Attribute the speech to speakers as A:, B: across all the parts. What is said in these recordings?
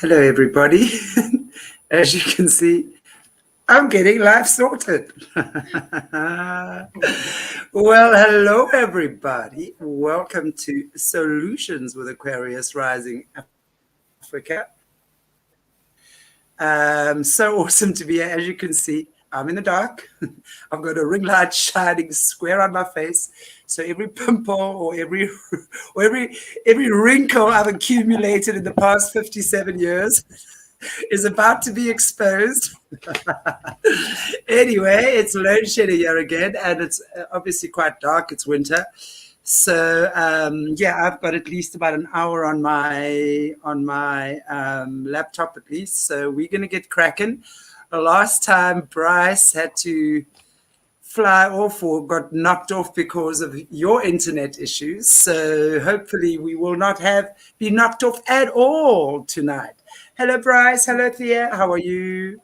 A: Hello, everybody. As you can see, I'm getting life sorted. Well, hello, everybody. Welcome to Solutions with Aquarius Rising Africa. So awesome to be here. As you can see, I'm in the dark. I've got a ring light shining square on my face. So every pimple or every wrinkle I've accumulated in the past 57 years is about to be exposed. Anyway, it's load shedding here again, and it's obviously quite dark. It's winter. So yeah, I've got at least about an hour on my laptop at least. So we're gonna get cracking. The last time Brice had to fly off or got knocked off because of your internet issues. So hopefully we will not be knocked off at all tonight. Hello, Brice. Hello, Thea. How are you?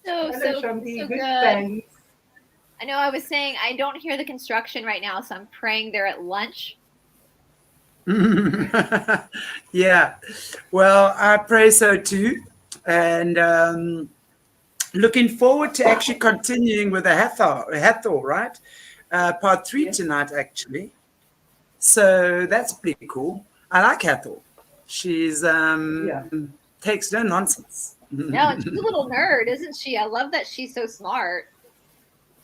B: So good. Thanks. I know I was saying I don't hear the construction right now, so I'm praying they're at lunch.
A: Yeah. Well, I pray so too. And looking forward to actually continuing with the Hathor, right? Part 3 tonight, actually. So that's pretty cool. I like Hathor. She's takes no nonsense.
B: No, and she's a little nerd, isn't she? I love that she's so smart.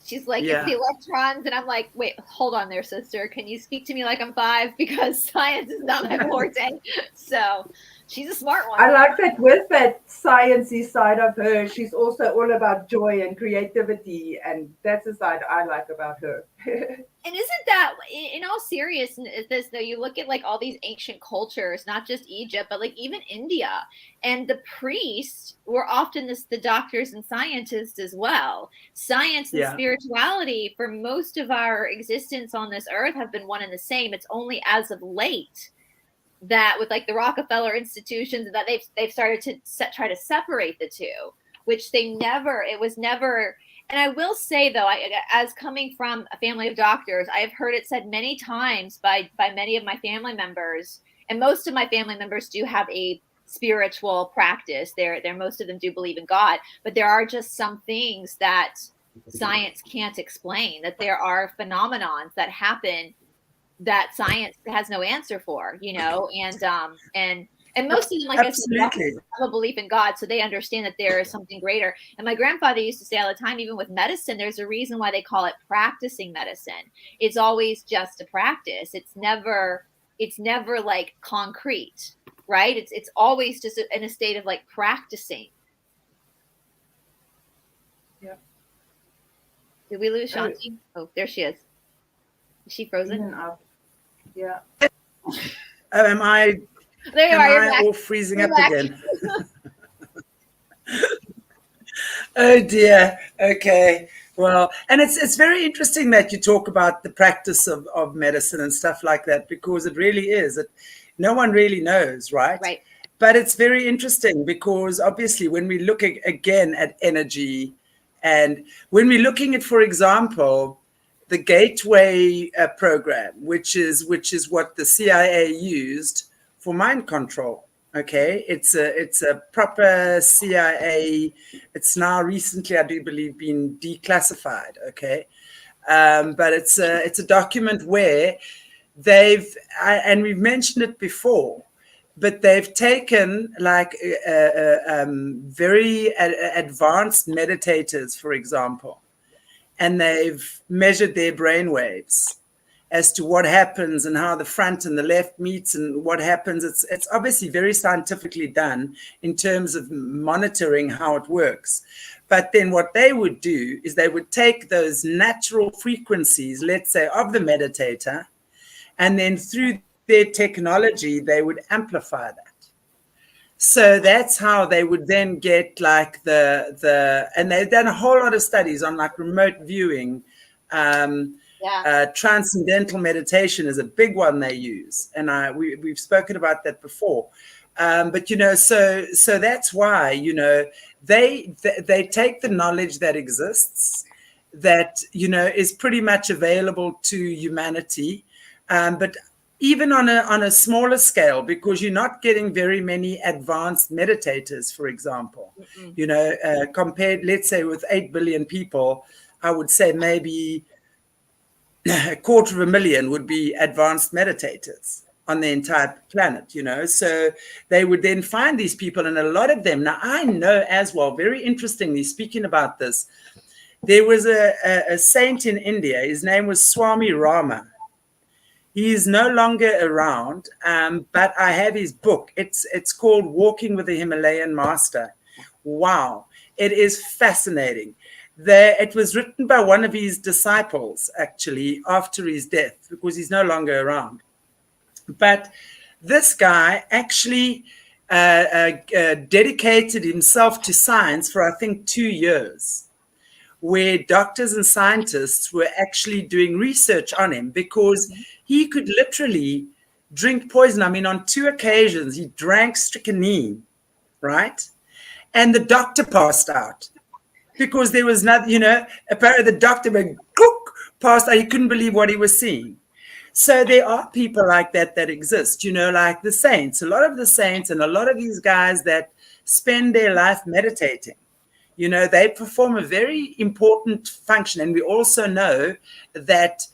B: She's like, it's the electrons, and I'm like, wait, hold on there, sister. Can you speak to me like I'm 5? Because science is not my forte. So she's a smart one.
C: I like that with that sciencey side of her, she's also all about joy and creativity, and that's the side I like about her.
B: And isn't that, in all seriousness, though, you look at like all these ancient cultures, not just Egypt, but like even India, and the priests were often the doctors and scientists as well. Science and spirituality for most of our existence on this earth have been one and the same. It's only as of late that with like the Rockefeller institutions that they've started to try to separate the two, which it was never. And I will say, though, as coming from a family of doctors, I have heard it said many times by many of my family members, and most of my family members do have a spiritual practice. They're most of them do believe in God, but there are just some things that science can't explain, that there are phenomenons that happen that science has no answer for, and most of them, like
A: Absolutely.
B: I said, have a belief in God, so they understand that there is something greater. And my grandfather used to say all the time, even with medicine, there's a reason why they call it practicing medicine. It's always just a practice. It's never like concrete, right? It's always just in a state of like practicing.
C: Yeah.
B: Did we lose Shanti? Oh, there she is. Is she frozen?
C: Yeah.
A: Am I?
B: There you are.
A: All freezing up again. Oh dear. Okay. Well, and it's very interesting that you talk about the practice of medicine and stuff like that, because it really is. No one really knows, right?
B: Right.
A: But it's very interesting because obviously when we look again at energy, and when we're looking at, for example, the Gateway program, which is what the CIA used for mind control. Okay, it's a proper CIA. It's now recently, I do believe, been declassified. Okay, but it's a document where and we've mentioned it before, but they've taken like very advanced meditators, for example, and they've measured their brain waves as to what happens and how the front and the left meets and what happens. It's obviously very scientifically done in terms of monitoring how it works. But then what they would do is they would take those natural frequencies, let's say, of the meditator, and then through their technology, they would amplify that. So that's how they would then get like and they've done a whole lot of studies on like remote viewing. Transcendental meditation is a big one they use, and we've spoken about that before. But so that's why they take the knowledge that exists, that is pretty much available to humanity, but even on a smaller scale, because you're not getting very many advanced meditators, for example. Compared, let's say, with 8 billion people, I would say maybe 250,000 would be advanced meditators on the entire planet, so they would then find these people, and a lot of them, now I know as well, very interestingly, speaking about this, there was a saint in India. His name was Swami Rama. He is no longer around, but I have his book. It's called Walking with the Himalayan Master. Wow, it is fascinating. It was written by one of his disciples, actually, after his death, because he's no longer around. But this guy actually dedicated himself to science for, I think, 2 years, where doctors and scientists were actually doing research on him, because he could literally drink poison. I mean, on 2 occasions, he drank strychnine, right? And the doctor passed out because there was nothing, apparently the doctor went, passed out. He couldn't believe what he was seeing. So there are people like that exist, like the saints, a lot of the saints and a lot of these guys that spend their life meditating. They perform a very important function. And we also know that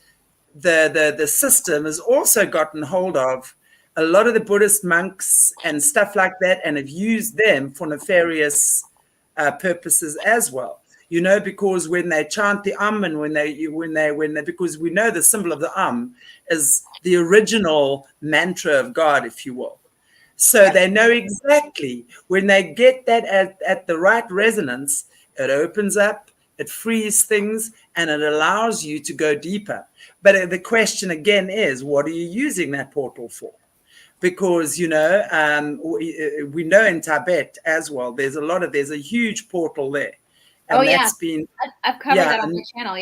A: the system has also gotten hold of a lot of the Buddhist monks and stuff like that, and have used them for nefarious purposes as well. Because when they chant the and when they because we know the symbol of the is the original mantra of God, if you will. So they know exactly when they get that at the right resonance, it opens up, it frees things, and it allows you to go deeper. But the question again is, what are you using that portal for? Because, we know in Tibet as well, there's a huge portal there. And
B: I've covered that on my channel.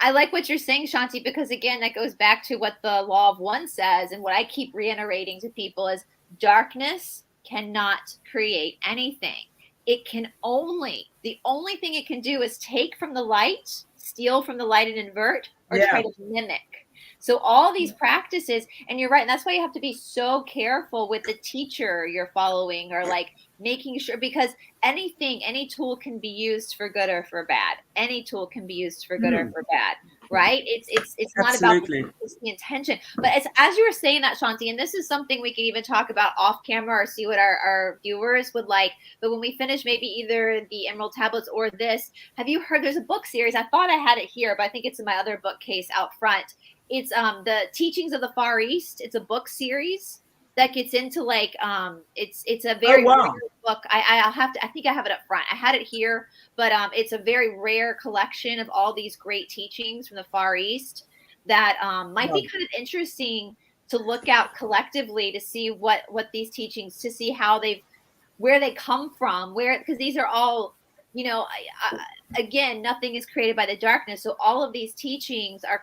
B: I like what you're saying, Shanti, because again, that goes back to what the law of one says, and what I keep reiterating to people is darkness cannot create anything. It can the only thing it can do is take from the light, steal from the light and invert, or try to mimic. So all these practices, and you're right, and that's why you have to be so careful with the teacher you're following, or like making sure, because any tool can be used for good or for bad. Any tool can be used for good or for bad, right? It's not about the intention. But as you were saying that, Shanti, and this is something we can even talk about off camera or see what our viewers would like. But when we finish maybe either the Emerald Tablets or this, have you heard there's a book series? I thought I had it here, but I think it's in my other bookcase out front. It's the Teachings of the Far East. It's a book series that gets into like it's a very rare book. I think I have it up front. I had it here, but it's a very rare collection of all these great teachings from the Far East that might be kind of interesting to look out collectively to see what these teachings, to see how where they come from, because these are all, again, nothing is created by the darkness. So all of these teachings are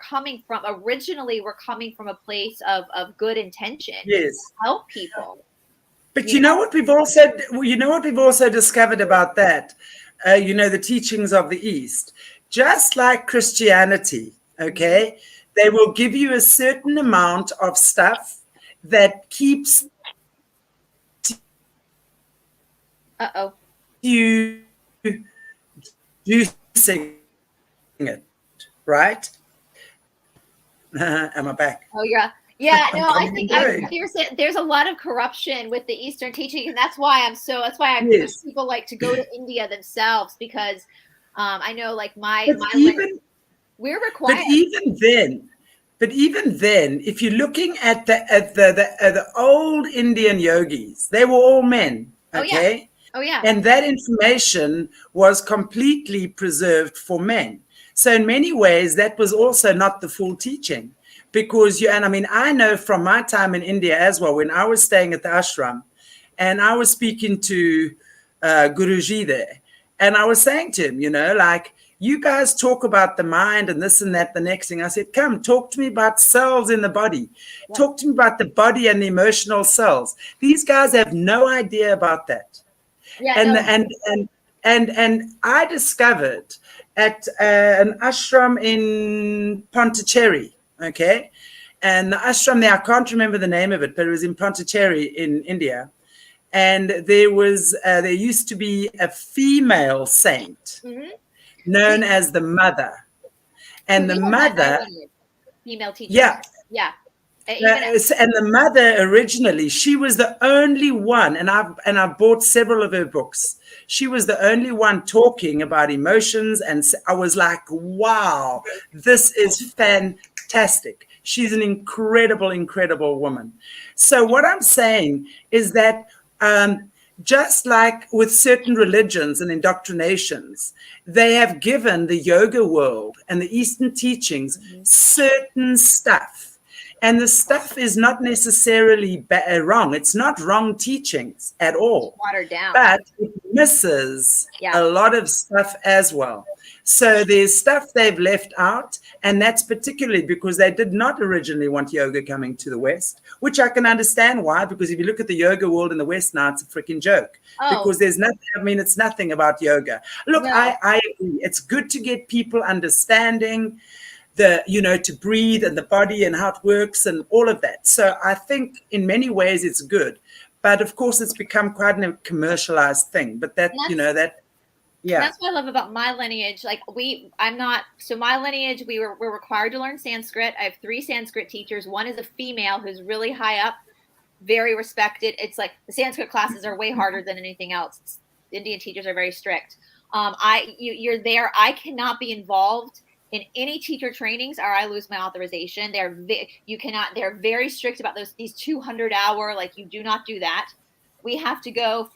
B: originally were coming from a place of good intention.
A: Yes.
B: To help people.
A: But you know what we've also discovered about that? The teachings of the East, just like Christianity, okay, they will give you a certain amount of stuff that keeps you juicing it, right? Am I back?
B: Oh, yeah. Yeah, no, I think you were saying there's a lot of corruption with the Eastern teaching, and that's why people like to go to India themselves, because I know, like we're required.
A: But even then, if you're looking at the old Indian yogis, they were all men, okay?
B: Oh yeah.
A: And that information was completely preserved for men. So in many ways, that was also not the full teaching. Because I know from my time in India as well, when I was staying at the ashram, and I was speaking to Guruji there, and I was saying to him, you guys talk about the mind and this and that, the next thing. I said, come, talk to me about cells in the body. Yeah. Talk to me about the body and the emotional cells. These guys have no idea about that. Yeah, and I discovered at an ashram in Pondicherry, okay? And the ashram there, I can't remember the name of it, but it was in Pondicherry in India. And there used to be a female saint known as the mother. And the mother,
B: female teacher.
A: yeah.
B: Yeah.
A: And the mother originally, she was the only one, and I've bought several of her books. She was the only one talking about emotions, and I was like, wow, this is fantastic. She's an incredible woman. So what I'm saying is that just like with certain religions and indoctrinations, they have given the yoga world and the Eastern teachings certain stuff. And the stuff is not necessarily wrong. It's not wrong teachings at all.
B: Watered down.
A: But it misses a lot of stuff as well. So there's stuff they've left out, and that's particularly because they did not originally want yoga coming to the West, which I can understand why, because if you look at the yoga world in the West now, it's a freaking joke. Because there's nothing, it's nothing about yoga. Look, I agree. It's good to get people understanding to breathe and the body and how it works and all of that. So I think in many ways it's good, but of course it's become quite a commercialized thing. But that's what
B: I love about my lineage. Like my lineage, we're required to learn Sanskrit. I have 3 Sanskrit teachers. One is a female who's really high up, very respected. It's like the Sanskrit classes are way harder than anything else. Indian teachers are very strict. You're there. I cannot be involved in any teacher trainings or I lose my authorization. They're very strict about these 200-hour, like you do not do that. We have to go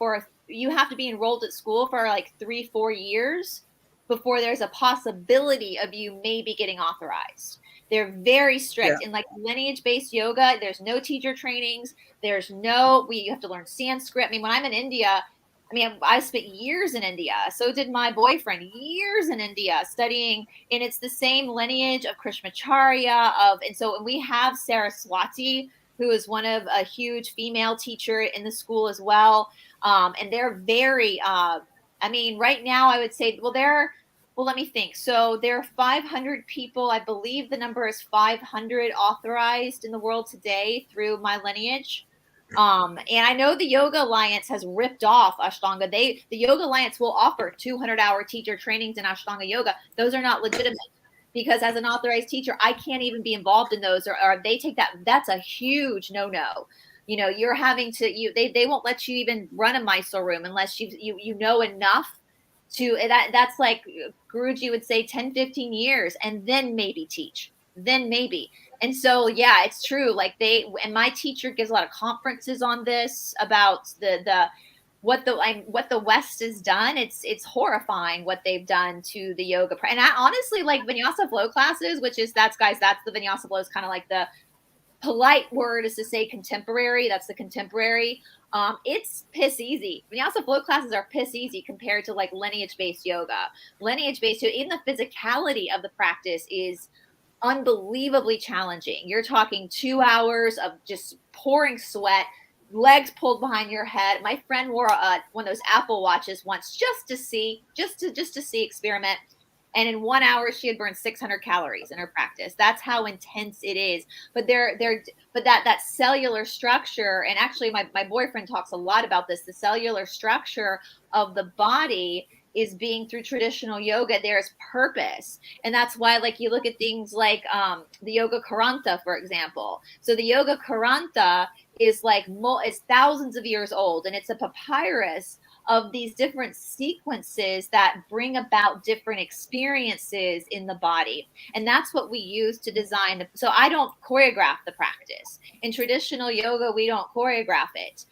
B: you have to be enrolled at school for like 3-4 years before there's a possibility of you maybe getting authorized. They're very strict. In like lineage-based yoga, there's no teacher trainings. You have to learn Sanskrit. I mean, when I'm in India, I spent years in India. So did my boyfriend, years in India studying, and it's the same lineage of Krishnamacharya and we have Saraswati, who is one of a huge female teacher in the school as well. And they're very, right now I would say, let me think. So there are 500 people. I believe the number is 500 authorized in the world today through my lineage. And I know the Yoga Alliance has ripped off Ashtanga. The Yoga Alliance will offer 200-hour teacher trainings in Ashtanga yoga. Those are not legitimate because as an authorized teacher, I can't even be involved in those, or they take that. That's a huge no-no. You're having to, they won't let you even run a Mysore room unless you know enough to, that's like Guruji would say 10, 15 years and then maybe teach. Then maybe. And so, it's true. Like and my teacher gives a lot of conferences on this about what the West has done. It's horrifying what they've done to the yoga. And I honestly like vinyasa flow classes, which is that's the vinyasa flow is kind of like the polite word is to say contemporary. That's the contemporary. It's piss easy. Vinyasa flow classes are piss easy compared to like lineage-based yoga. Lineage-based, even the physicality of the practice is unbelievably challenging. You're talking 2 hours of just pouring sweat, legs pulled behind your head. My friend wore one of those Apple Watches once just to see experiment. And in 1 hour, she had burned 600 calories in her practice. That's how intense it is. But that cellular structure, and actually my boyfriend talks a lot about this, the cellular structure of the body is being through traditional yoga. There's purpose. And that's why, like, you look at things like the Yoga Karanta, for example. So the Yoga Karanta is is thousands of years old, and it's a papyrus of these different sequences that bring about different experiences in the body. And that's what we use to design. So I don't choreograph the practice. In traditional yoga, we don't choreograph it.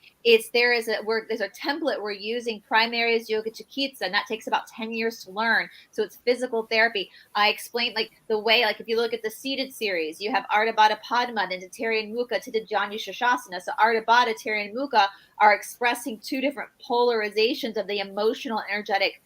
B: There's a template we're using, primary is yoga chikitsa, and that takes about 10 years to learn. So it's physical therapy. I explained the way, if you look at the seated series, you have Ardha Baddha Padma, then Tari and Mukha to the Janu Shasana. So Ardha Baddha, Tari and Mukha are expressing 2 different polarizations of the emotional, energetic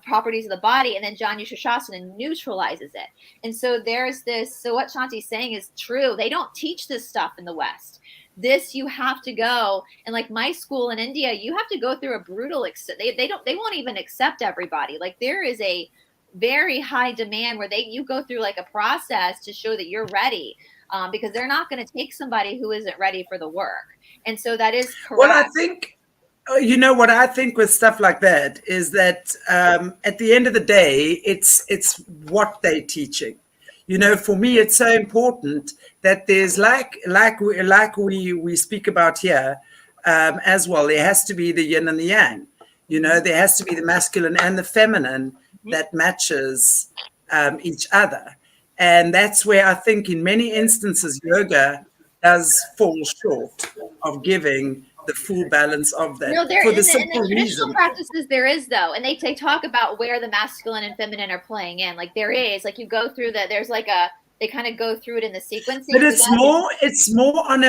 B: properties of the body, and then Janu Shasana neutralizes it. And so there's this. So what Shanti's saying is true. They don't teach this stuff in the West. This you have to go, and like my school in India, you have to go through a brutal. They won't even accept everybody. Like there is a very high demand where you go through like a process to show that you're ready, because they're not going to take somebody who isn't ready for the work. And so that is correct.
A: Well, I think, what I think with stuff like that is that at the end of the day, it's what they're teaching. For me, it's so important that there's like we speak about here as well. There has to be the yin and the yang. There has to be the masculine and the feminine that matches each other. And that's where I think in many instances, yoga does fall short of giving the full balance of that.
B: No, there
A: for the
B: in the
A: simple
B: traditional
A: reason.
B: practices there is though, and they talk about where the masculine and feminine are playing in. Like there is, like you go through that. There's like they kind of go through it in the sequencing.
A: But it's more on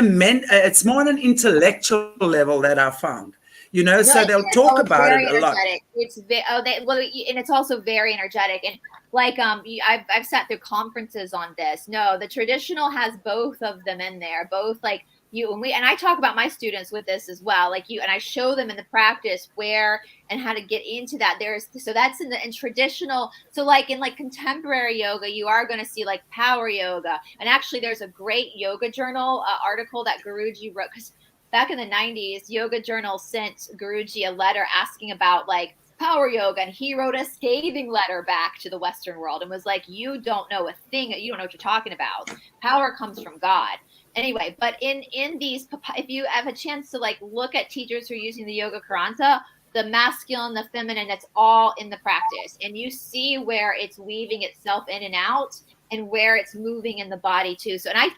A: an intellectual level that I found. So they'll talk about it a lot.
B: It's and it's also very energetic. And like I've sat through conferences on this. No, the traditional has both of them in there. Both like and I talk about my students with this as well. Like and I show them in the practice where and how to get into that. So that's in traditional. So like in like contemporary yoga, you are going to see like power yoga. And actually, there's a great yoga journal article that Guruji wrote, because back in the 90s, Yoga Journal sent Guruji a letter asking about like power yoga, and he wrote a scathing letter back to the Western world and was like, you don't know a thing, you don't know what you're talking about. Power comes from God. Anyway, but in these, if you have a chance to like look at teachers who are using the Yoga Karanta, the masculine, the feminine, that's all in the practice, and you see where it's weaving itself in and out, and where it's moving in the body too. So, and I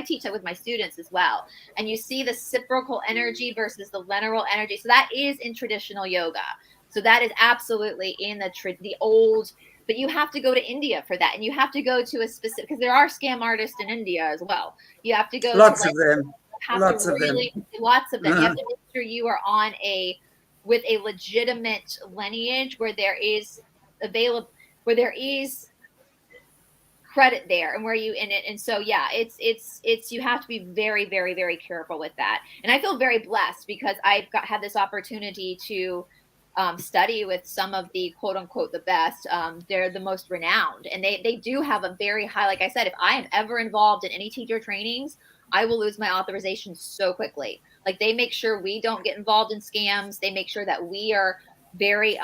B: teach that with my students as well. And you see the reciprocal energy versus the linear energy. So that is in traditional yoga. So that is absolutely in the old, but you have to go to India for that. And you have to go to a specific, because there are scam artists in India as well. You have to go
A: lots
B: to
A: of them.
B: Lots of them. You have to make sure you are on with a legitimate lineage where there is credit there, and where you in it. And so it's you have to be very, very, very careful with that. And I feel very blessed because I've had this opportunity to study with some of the quote unquote the best. They're the most renowned, and they do have a very high, like I said, if I am ever involved in any teacher trainings, I will lose my authorization so quickly. Like they make sure we don't get involved in scams. They make sure that we are very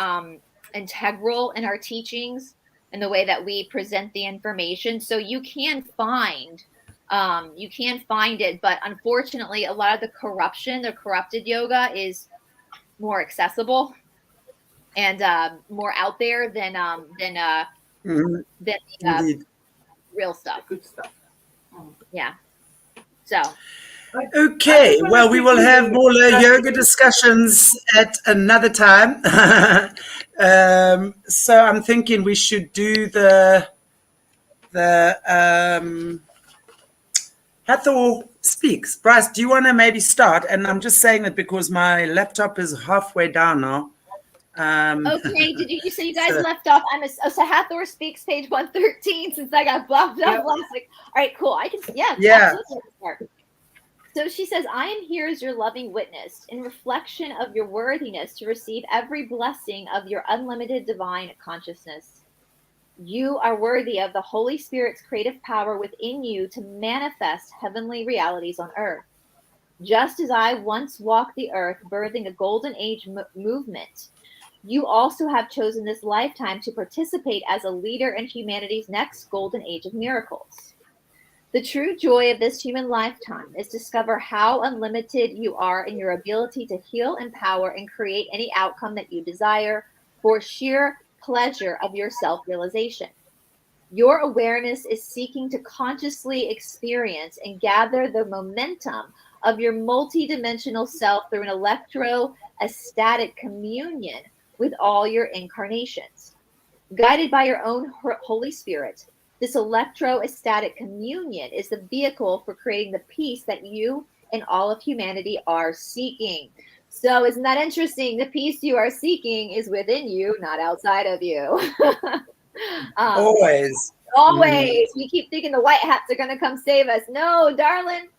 B: integral in our teachings and the way that we present the information. So you can find it, but unfortunately, a lot of the corrupted yoga is more accessible and more out there than real stuff.
C: Good stuff.
B: Yeah. So.
A: Okay, well, we will have more yoga discussions at another time. So I'm thinking we should do the Hathor Speaks. Brice, do you want to maybe start? And I'm just saying that because my laptop is halfway down now.
B: Okay, did you say you guys left off? So Hathor Speaks, page 113, since I got bumped up last week. All right, cool. I can, yeah. Absolutely. So she says, I am here as your loving witness in reflection of your worthiness to receive every blessing of your unlimited divine consciousness. You are worthy of the Holy Spirit's creative power within you to manifest heavenly realities on earth. Just as I once walked the earth birthing a golden age movement, you also have chosen this lifetime to participate as a leader in humanity's next golden age of miracles. The true joy of this human lifetime is to discover how unlimited you are in your ability to heal, empower, and create any outcome that you desire for sheer pleasure of your self-realization. Your awareness is seeking to consciously experience and gather the momentum of your multidimensional self through an electrostatic communion with all your incarnations. Guided by your own Holy Spirit, this electrostatic communion is the vehicle for creating the peace that you and all of humanity are seeking. So isn't that interesting? The peace you are seeking is within you, not outside of you.
A: Always.
B: We keep thinking the white hats are going to come save us. No, darling,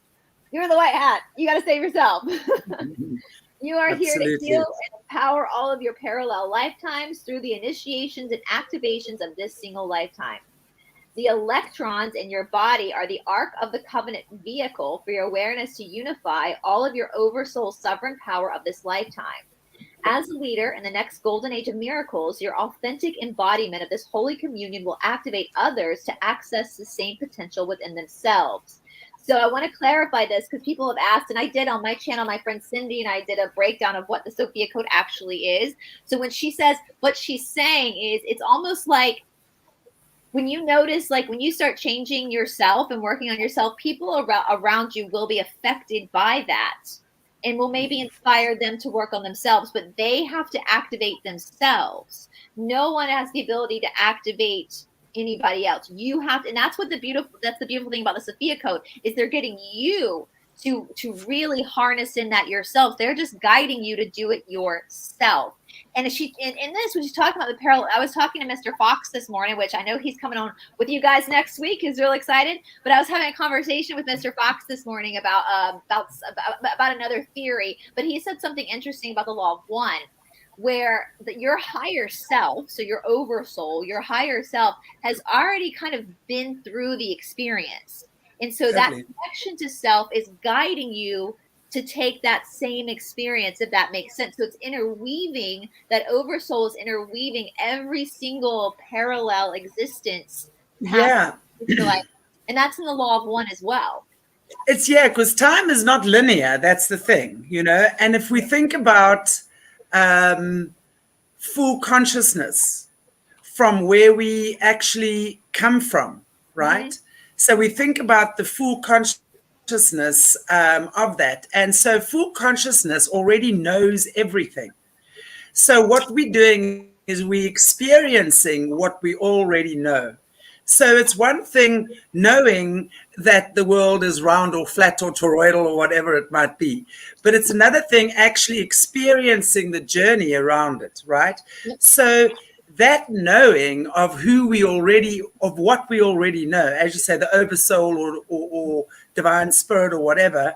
B: you're the white hat. You got to save yourself. You are here to heal and empower all of your parallel lifetimes through the initiations and activations of this single lifetime. The electrons in your body are the Ark of the Covenant vehicle for your awareness to unify all of your oversoul sovereign power of this lifetime. As a leader in the next golden age of miracles, your authentic embodiment of this holy communion will activate others to access the same potential within themselves. So I want to clarify this because people have asked, and I did on my channel, my friend Cindy and I did a breakdown of what the Sophia code actually is. So when she says what she's saying is, it's almost like when you notice, like when you start changing yourself and working on yourself, people around you will be affected by that and will maybe inspire them to work on themselves, but they have to activate themselves. No one has the ability to activate anybody else. You have to, and that's the beautiful thing about the Sophia code is they're getting you to really harness in that yourself. They're just guiding you to do it yourself. And in this, when she's talking about the parallel, I was talking to Mr. Fox this morning, which I know he's coming on with you guys next week. He's real excited. But I was having a conversation with Mr. Fox this morning about another theory. But he said something interesting about the law of one, where your higher self, so your oversoul, your higher self has already kind of been through the experience. And so that connection to self is guiding you to take that same experience, if that makes sense. So it's interweaving, that oversoul is interweaving every single parallel existence.
A: Yeah.
B: And that's in the law of one as well.
A: It's, because time is not linear. That's the thing, And if we think about full consciousness from where we actually come from, right? Mm-hmm. So we think about the full consciousness of that. And so full consciousness already knows everything. So what we're doing is we're experiencing what we already know. So it's one thing knowing that the world is round or flat or toroidal or whatever it might be. But it's another thing actually experiencing the journey around it, right? Yep. So that knowing of what we already know, as you say, the oversoul or divine spirit or whatever,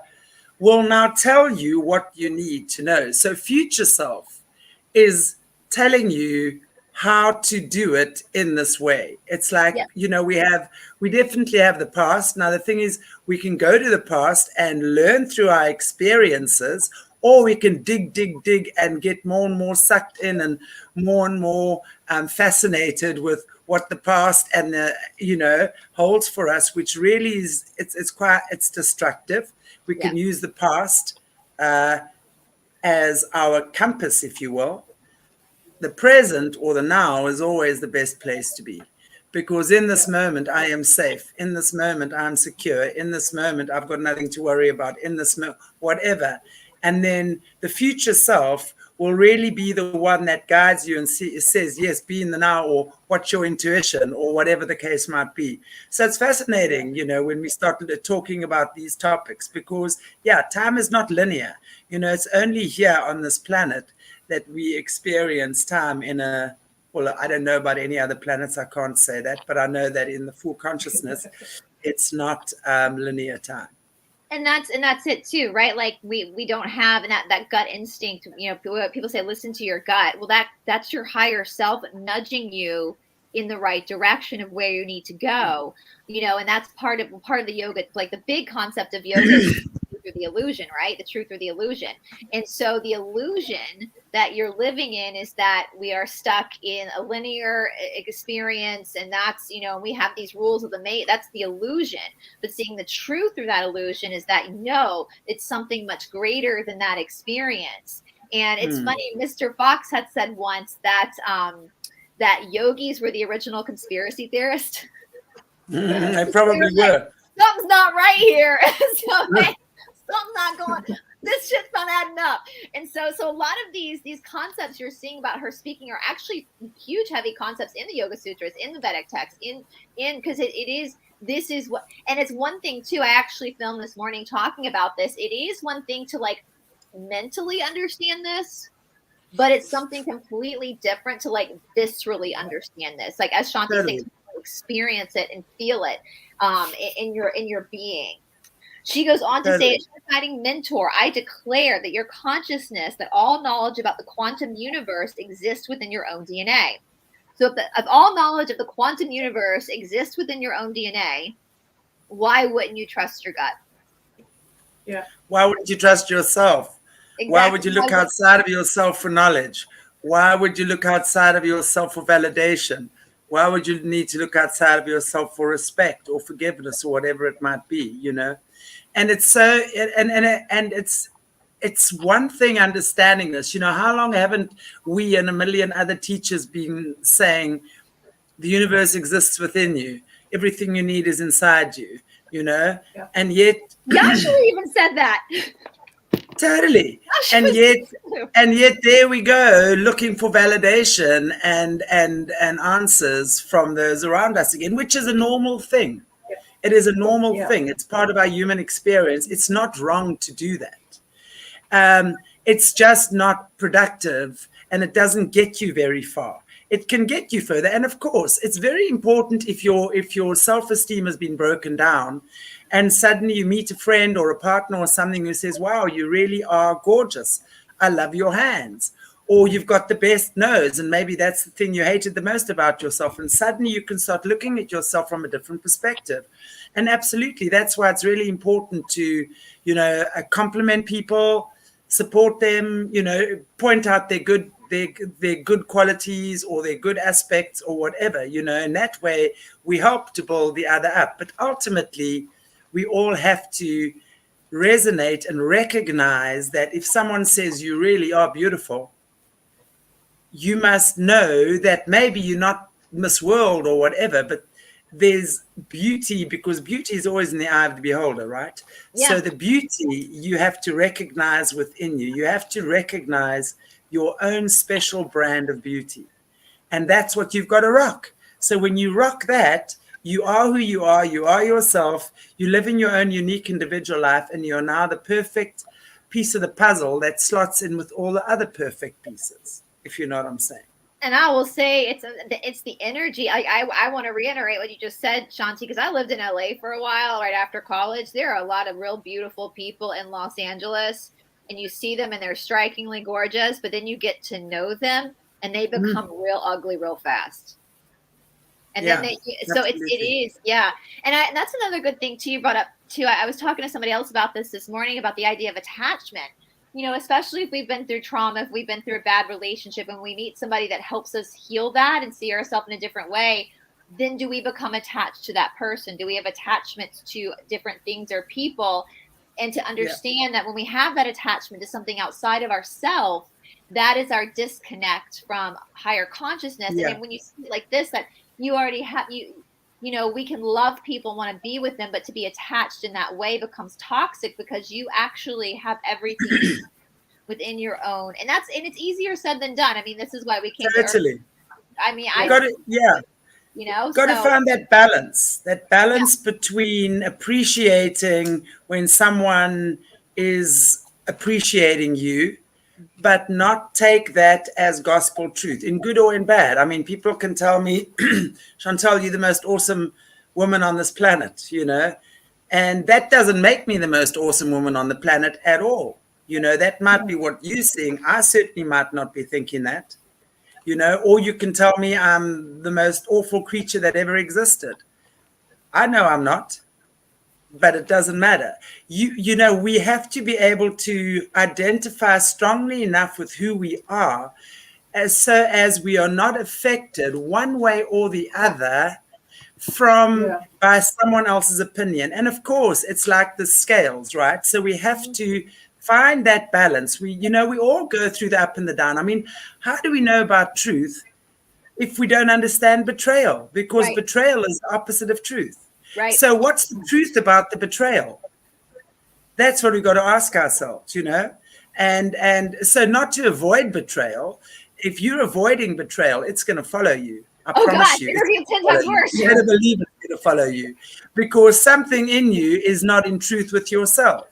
A: will now tell you what you need to know. So future self is telling you how to do it in this way. It's like, we definitely have the past. Now, the thing is, we can go to the past and learn through our experiences, or we can dig and get more and more sucked in and more fascinated with what the past and holds for us, which really is, it's destructive. We can use the past as our compass, if you will. The present or the now is always the best place to be, because in this moment I am safe. In this moment I'm secure. In this moment I've got nothing to worry about. In this whatever. And then the future self will really be the one that guides you and says, yes, be in the now, or what's your intuition, or whatever the case might be. So it's fascinating, when we started talking about these topics, because, time is not linear. It's only here on this planet that we experience time I don't know about any other planets, I can't say that, but I know that in the full consciousness, it's not linear time.
B: And that's it too, right? Like we don't have that gut instinct. People say, listen to your gut. Well, that's your higher self nudging you in the right direction of where you need to go. And that's part of the yoga. Like the big concept of yoga is the illusion, right? The truth or the illusion. And so the illusion that you're living in is that we are stuck in a linear experience, and that's, we have these rules of the mate. That's the illusion. But seeing the truth through that illusion is that it's something much greater than that experience. And it's funny, Mr. Fox had said once that that yogis were the original conspiracy theorists.
A: They probably were.
B: Something's not right here. Something's not going. This shit's not adding up. And so a lot of these concepts you're seeing about her speaking are actually huge, heavy concepts in the Yoga Sutras, in the Vedic text, in because this is what, and it's one thing too. I actually filmed this morning talking about this. It is one thing to like mentally understand this, but it's something completely different to like viscerally understand this. Like as Shanti says, experience it and feel it in your being. She goes on to
A: Totally.
B: say, guiding mentor, I declare that your consciousness, that all knowledge about the quantum universe exists within your own DNA. So if all knowledge of the quantum universe exists within your own DNA, why wouldn't you trust your gut?
C: Yeah.
A: Why wouldn't you trust yourself?
B: Exactly.
A: Why would you look outside of yourself for knowledge? Why would you look outside of yourself for validation? Why would you need to look outside of yourself for respect or forgiveness or whatever it might be, you know? And it's so, and it's one thing understanding this. You know, how long haven't we and a million other teachers been saying the universe exists within you? Everything you need is inside you, you know?
C: Yeah.
A: And yet...
B: Yasha even said that.
A: Totally. And yet there we go, looking for validation and answers from those around us again, which is a normal thing. It is a normal thing. It's part of our human experience. It's not wrong to do that. It's just not productive, and it doesn't get you very far. It can get you further. And of course, it's very important if your self-esteem has been broken down and suddenly you meet a friend or a partner or something who says, wow, you really are gorgeous. I love your hands. Or you've got the best nose, and maybe that's the thing you hated the most about yourself. And suddenly you can start looking at yourself from a different perspective. And absolutely, that's why it's really important to, you know, compliment people, support them, you know, point out their good qualities or their good aspects or whatever, you know, and that way we help to build the other up. But ultimately, we all have to resonate and recognize that if someone says you really are beautiful, you must know that maybe you're not Miss World or whatever, but there's beauty, because beauty is always in the eye of the beholder, right? Yeah. So the beauty you have to recognize within you. You have to recognize your own special brand of beauty. And that's what you've got to rock. So when you rock that, you are who you are yourself, you live in your own unique individual life, and you're now the perfect piece of the puzzle that slots in with all the other perfect pieces, if you know what I'm saying.
B: And I will say it's the energy. I want to reiterate what you just said, Shanti, because I lived in LA for a while right after college. There are a lot of real beautiful people in Los Angeles, and you see them and they're strikingly gorgeous, but then you get to know them and they become real ugly real fast. And then so it is, yeah. And that's another good thing too you brought up too. I was talking to somebody else about this morning, about the idea of attachment. You know, especially if we've been through trauma, if we've been through a bad relationship, and we meet somebody that helps us heal that and see ourselves in a different way, then do we become attached to that person? Do we have attachments to different things or people? And to understand that when we have that attachment to something outside of ourselves, that is our disconnect from higher consciousness. And then when you see it like this, that you already have, you know, we can love people, want to be with them, but to be attached in that way becomes toxic, because you actually have everything within your own. And it's easier said than done. I mean, this is why we can't.
A: Totally.
B: I mean, you know,
A: got to find that balance between appreciating when someone is appreciating you, but not take that as gospel truth, in good or in bad. I mean, people can tell me, Chantelle, you're the most awesome woman on this planet, you know, and that doesn't make me the most awesome woman on the planet at all. You know, that might be what you're seeing. I certainly might not be thinking that, you know, or you can tell me I'm the most awful creature that ever existed. I know I'm not. But it doesn't matter. You know, we have to be able to identify strongly enough with who we are, so as we are not affected one way or the other by someone else's opinion. And of course, it's like the scales, right? So we have to find that balance. We all go through the up and the down. I mean, how do we know about truth if we don't understand betrayal? Because betrayal is the opposite of truth. Right. So what's the truth about the betrayal? That's what we've got to ask ourselves, you know? And so not to avoid betrayal. If you're avoiding betrayal, it's going to follow you. I promise you.
B: It's 10 times worse.
A: You better believe it's going to follow you, because something in you is not in truth with yourself.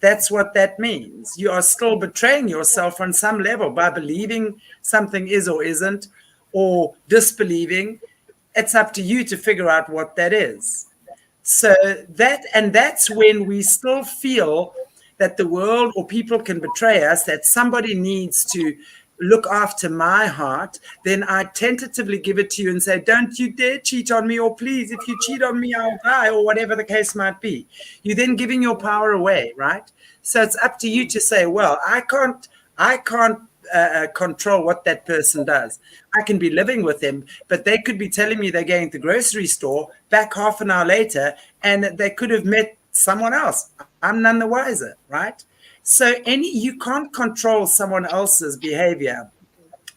A: That's what that means. You are still betraying yourself on some level by believing something is or isn't, or disbelieving. It's up to you to figure out what that is. So that's when we still feel that the world or people can betray us, that somebody needs to look after my heart, then I tentatively give it to you and say, don't you dare cheat on me, or please, if you cheat on me, I'll die, or whatever the case might be. You're then giving your power away, right? So it's up to you to say, well, I can't control what that person does. I can be living with them, but they could be telling me they're going to the grocery store, back half an hour later, and they could have met someone else. I'm none the wiser, right? So you can't control someone else's behavior,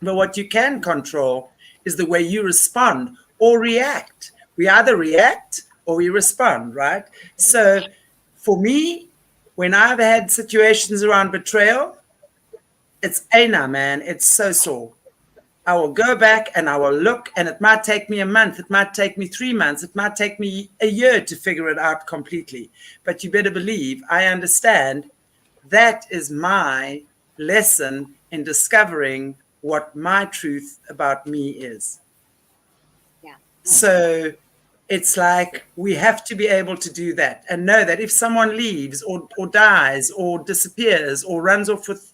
A: but what you can control is the way you respond or react. We either react or we respond, right? So for me, when I've had situations around betrayal, it's Aina, man. It's so sore. I will go back and I will look, and it might take me a month. It might take me 3 months. It might take me a year to figure it out completely. But you better believe I understand that is my lesson in discovering what my truth about me is.
B: Yeah.
A: So it's like we have to be able to do that and know that if someone leaves or dies or disappears or runs off with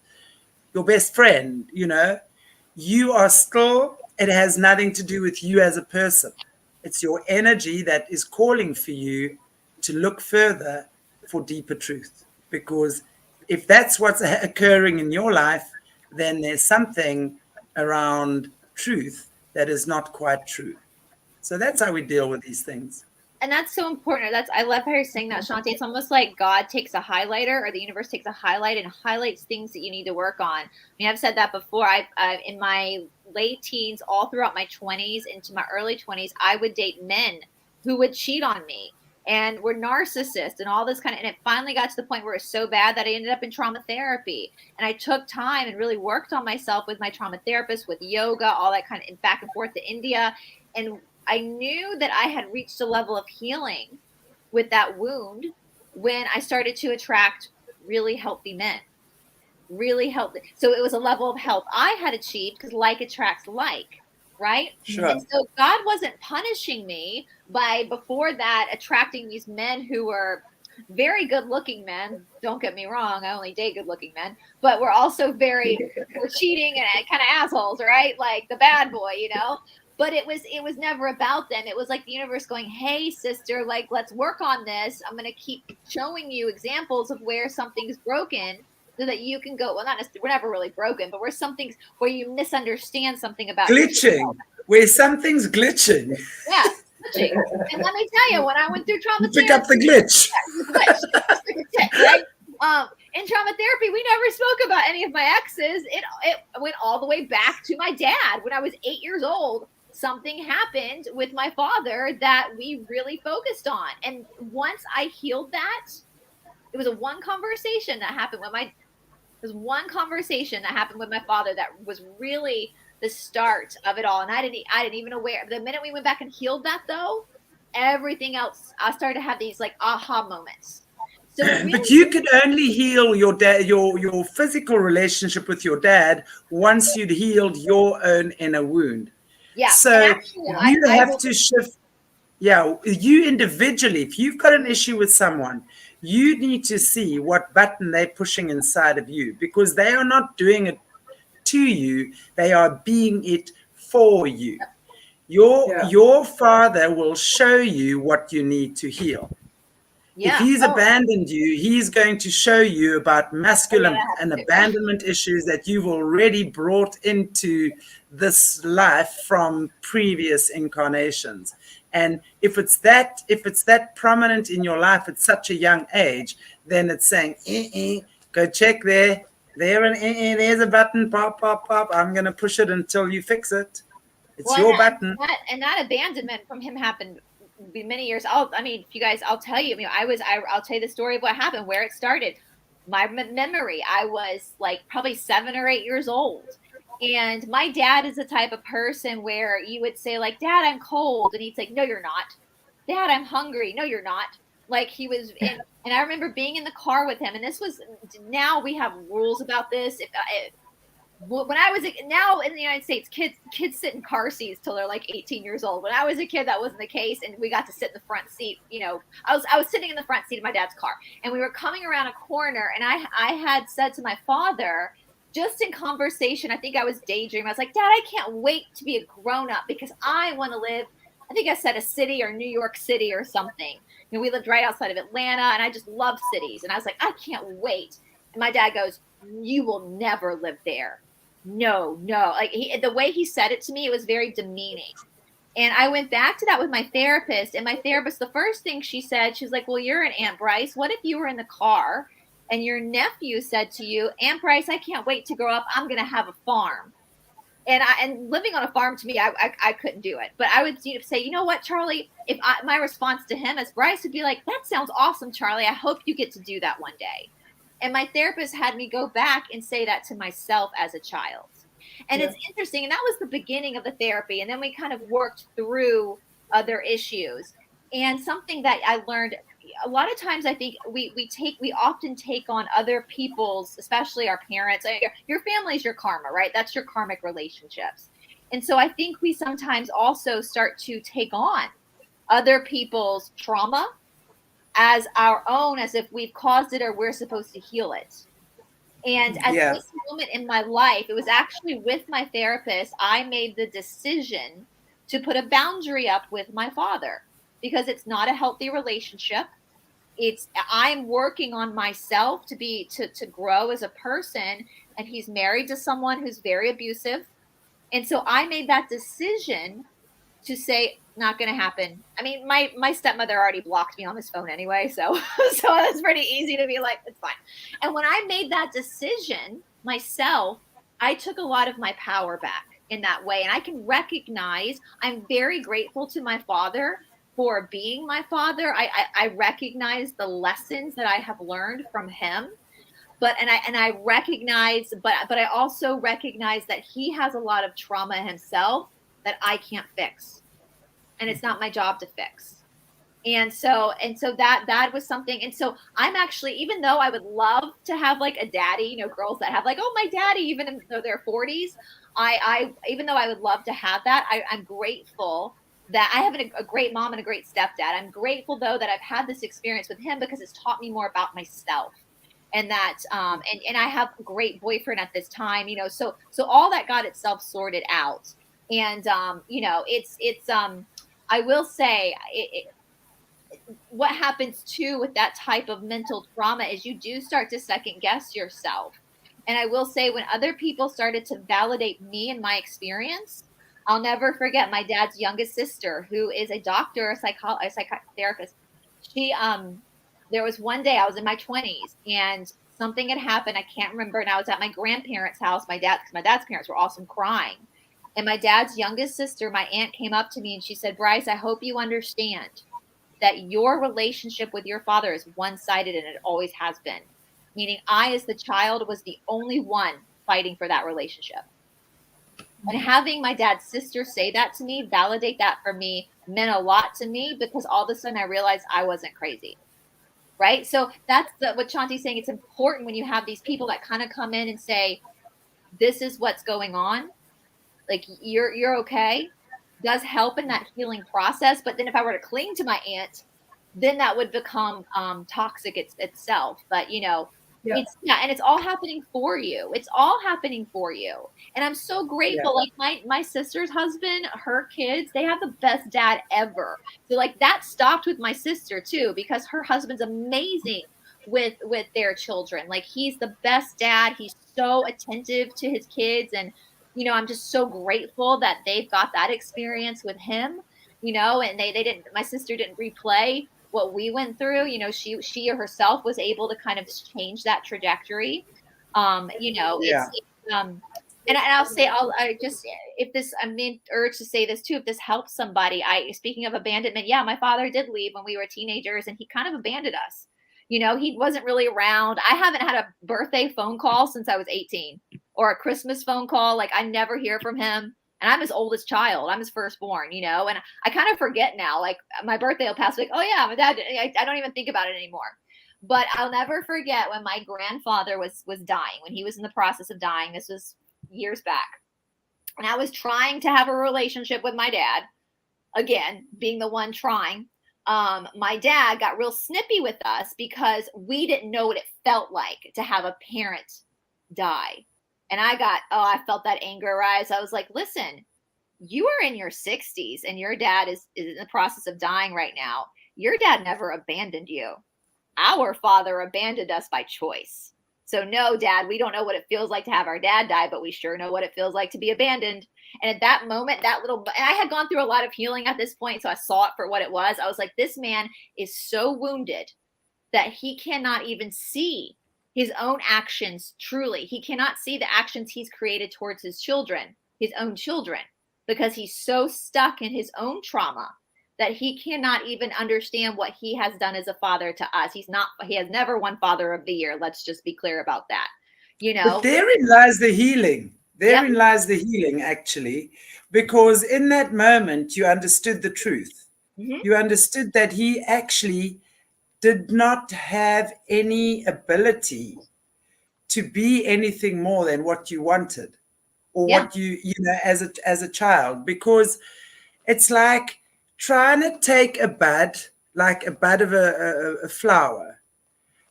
A: your best friend, you are still, it has nothing to do with you as a person. It's your energy that is calling for you to look further for deeper truth. Because if that's what's occurring in your life, then there's something around truth that is not quite true. So that's how we deal with these things.
B: And that's so important. I love how you're saying that, Chantelle. It's almost like God takes a highlighter, or the universe takes a highlight and highlights things that you need to work on. I mean, I've said that before. In my late teens, all throughout my 20s, into my early 20s, I would date men who would cheat on me and were narcissists and all this kind of, and it finally got to the point where it was so bad that I ended up in trauma therapy. And I took time and really worked on myself with my trauma therapist, with yoga, all that kind of, and back and forth to India. And I knew that I had reached a level of healing with that wound when I started to attract really healthy men. Really healthy. So it was a level of health I had achieved, because like attracts like, right?
A: Sure.
B: And so God wasn't punishing me by, before that, attracting these men who were very good looking men. Don't get me wrong, I only date good looking men, but we're also we're cheating and kind of assholes, right? Like the bad boy, But it was never about them. It was like the universe going, hey, sister, like, let's work on this. I'm going to keep showing you examples of where something's broken so that you can go, well, not necessarily, we're never really broken, but where you misunderstand something about
A: glitching, where something's glitching.
B: Yeah, glitching. And let me tell you, when I went through trauma
A: therapy, pick up the glitch.
B: Right? In trauma therapy, we never spoke about any of my exes. It went all the way back to my dad. When I was 8 years old, something happened with my father that we really focused on. And once I healed that, it was one conversation that happened with my father that was really the start of it all. And I didn't even aware. The minute we went back and healed that, though, everything else, I started to have these like aha moments. So really,
A: but you could only heal your dad, your physical relationship with your dad, once you'd healed your own inner wound.
B: Yeah.
A: So
B: actually,
A: you have to shift. Yeah, you individually, if you've got an issue with someone, you need to see what button they're pushing inside of you, because they are not doing it to you, they are being it for you. Your father will show you what you need to heal. Yeah. If he's abandoned you, he's going to show you about masculine and abandonment issues that you've already brought into this life from previous incarnations. And if it's that prominent in your life at such a young age, then it's saying, go check there. There's a button, pop, pop, pop. I'm going to push it until you fix it. It's your button.
B: That abandonment from him happened many years. I'll tell you, I'll tell you the story of what happened, where it started. My memory, I was like probably 7 or 8 years old. And my dad is the type of person where you would say, like, Dad, I'm cold. And he'd say, no, you're not. Dad, I'm hungry. No, you're not. Like he was in, and I remember being in the car with him. And this was, now we have rules about this. when I was now in the United States, kids sit in car seats till they're like 18 years old. When I was a kid, that wasn't the case, and we got to sit in the front seat. You know, I was sitting in the front seat of my dad's car, and we were coming around a corner, and I had said to my father, just in conversation, I think I was daydreaming. I was like, Dad, I can't wait to be a grown up because I want to live. I think I said a city or New York City or something. You know, we lived right outside of Atlanta, and I just love cities, and I was like, I can't wait. And my dad goes, you will never live there. No. Like the way he said it to me, it was very demeaning. And I went back to that with my therapist, and my therapist, the first thing she said, she's like, well, you're an Aunt Brice. What if you were in the car and your nephew said to you, Aunt Brice, I can't wait to grow up. I'm going to have a farm. And living on a farm to me, I couldn't do it. But I would say, you know what, Charlie, my response to him as Brice would be like, that sounds awesome, Charlie. I hope you get to do that one day. And my therapist had me go back and say that to myself as a child. And it's interesting. And that was the beginning of the therapy. And then we kind of worked through other issues. And something that I learned a lot of times, I think we often take on other people's, especially our parents. Your family is your karma, right? That's your karmic relationships. And so I think we sometimes also start to take on other people's trauma as our own, as if we've caused it or we're supposed to heal it. And at this moment in my life, it was actually with my therapist, I made the decision to put a boundary up with my father because it's not a healthy relationship. I'm working on myself to grow as a person, and he's married to someone who's very abusive. And so I made that decision to say, not going to happen. I mean, my stepmother already blocked me on his phone anyway. So it was pretty easy to be like, it's fine. And when I made that decision myself, I took a lot of my power back in that way. And I can recognize, I'm very grateful to my father for being my father. I recognize the lessons that I have learned from him. But I recognize, but I also recognize that he has a lot of trauma himself that I can't fix. And it's not my job to fix. And so that was something. And so I'm actually, even though I would love to have like a daddy, you know, girls that have like, oh, my daddy, even though they're 40s, even though I would love to have that, I'm grateful that I have a great mom and a great stepdad. I'm grateful though that I've had this experience with him because it's taught me more about myself. And that, and I have a great boyfriend at this time, you know, so all that got itself sorted out. And, you know, it's, I will say what happens too with that type of mental trauma is you do start to second guess yourself. And I will say when other people started to validate me and my experience, I'll never forget my dad's youngest sister, who is a doctor, a psychotherapist. She, there was one day I was in my 20s and something had happened. I can't remember. And I was at my grandparents' house. My dad's parents were awesome, crying. And my dad's youngest sister, my aunt, came up to me and she said, Brice, I hope you understand that your relationship with your father is one-sided and it always has been. Meaning I, as the child, was the only one fighting for that relationship. And having my dad's sister say that to me, validate that for me, meant a lot to me because all of a sudden I realized I wasn't crazy. Right? So that's what Chanti's saying. It's important when you have these people that kind of come in and say, this is what's going on. Like, you're okay. Does help in that healing process. But then if I were to cling to my aunt, then that would become toxic itself. But, you know, and it's all happening for you. It's all happening for you. And I'm so grateful. Like my sister's husband, her kids, they have the best dad ever. So like that stopped with my sister too, because her husband's amazing with their children. Like he's the best dad. He's so attentive to his kids. And, you know, I'm just so grateful that they've got that experience with him, you know, and they didn't, my sister didn't replay what we went through. You know, she herself was able to kind of change that trajectory. You know, and I'll say, I'm in urge to say this too, if this helps somebody, speaking of abandonment, my father did leave when we were teenagers and he kind of abandoned us. You know, he wasn't really around. I haven't had a birthday phone call since I was 18 or a Christmas phone call. Like I never hear from him. And I'm his oldest child. I'm his firstborn, you know, and I kind of forget now, like my birthday will pass, like, oh yeah, my dad, I don't even think about it anymore. But I'll never forget when my grandfather was dying, when he was in the process of dying. This was years back. And I was trying to have a relationship with my dad, again, being the one trying. My dad got real snippy with us because we didn't know what it felt like to have a parent die. And I felt that anger rise. I was like, listen, you are in your 60s and your dad is in the process of dying right now. Your dad never abandoned you. Our father abandoned us by choice. So no, Dad, we don't know what it feels like to have our dad die, but we sure know what it feels like to be abandoned. And at that moment, and I had gone through a lot of healing at this point, so I saw it for what it was. I was like, this man is so wounded that he cannot even see his own actions truly. He cannot see the actions he's created towards his children, his own children, because he's so stuck in his own trauma that he cannot even understand what he has done as a father to us. He has never won Father of the Year. Let's just be clear about that. You know,
A: but therein lies the healing. Therein lies the healing, actually, because in that moment, you understood the truth. Mm-hmm. You understood that he actually did not have any ability to be anything more than what you wanted or what you know, as a child, because it's like trying to take a bud, like a bud of a flower,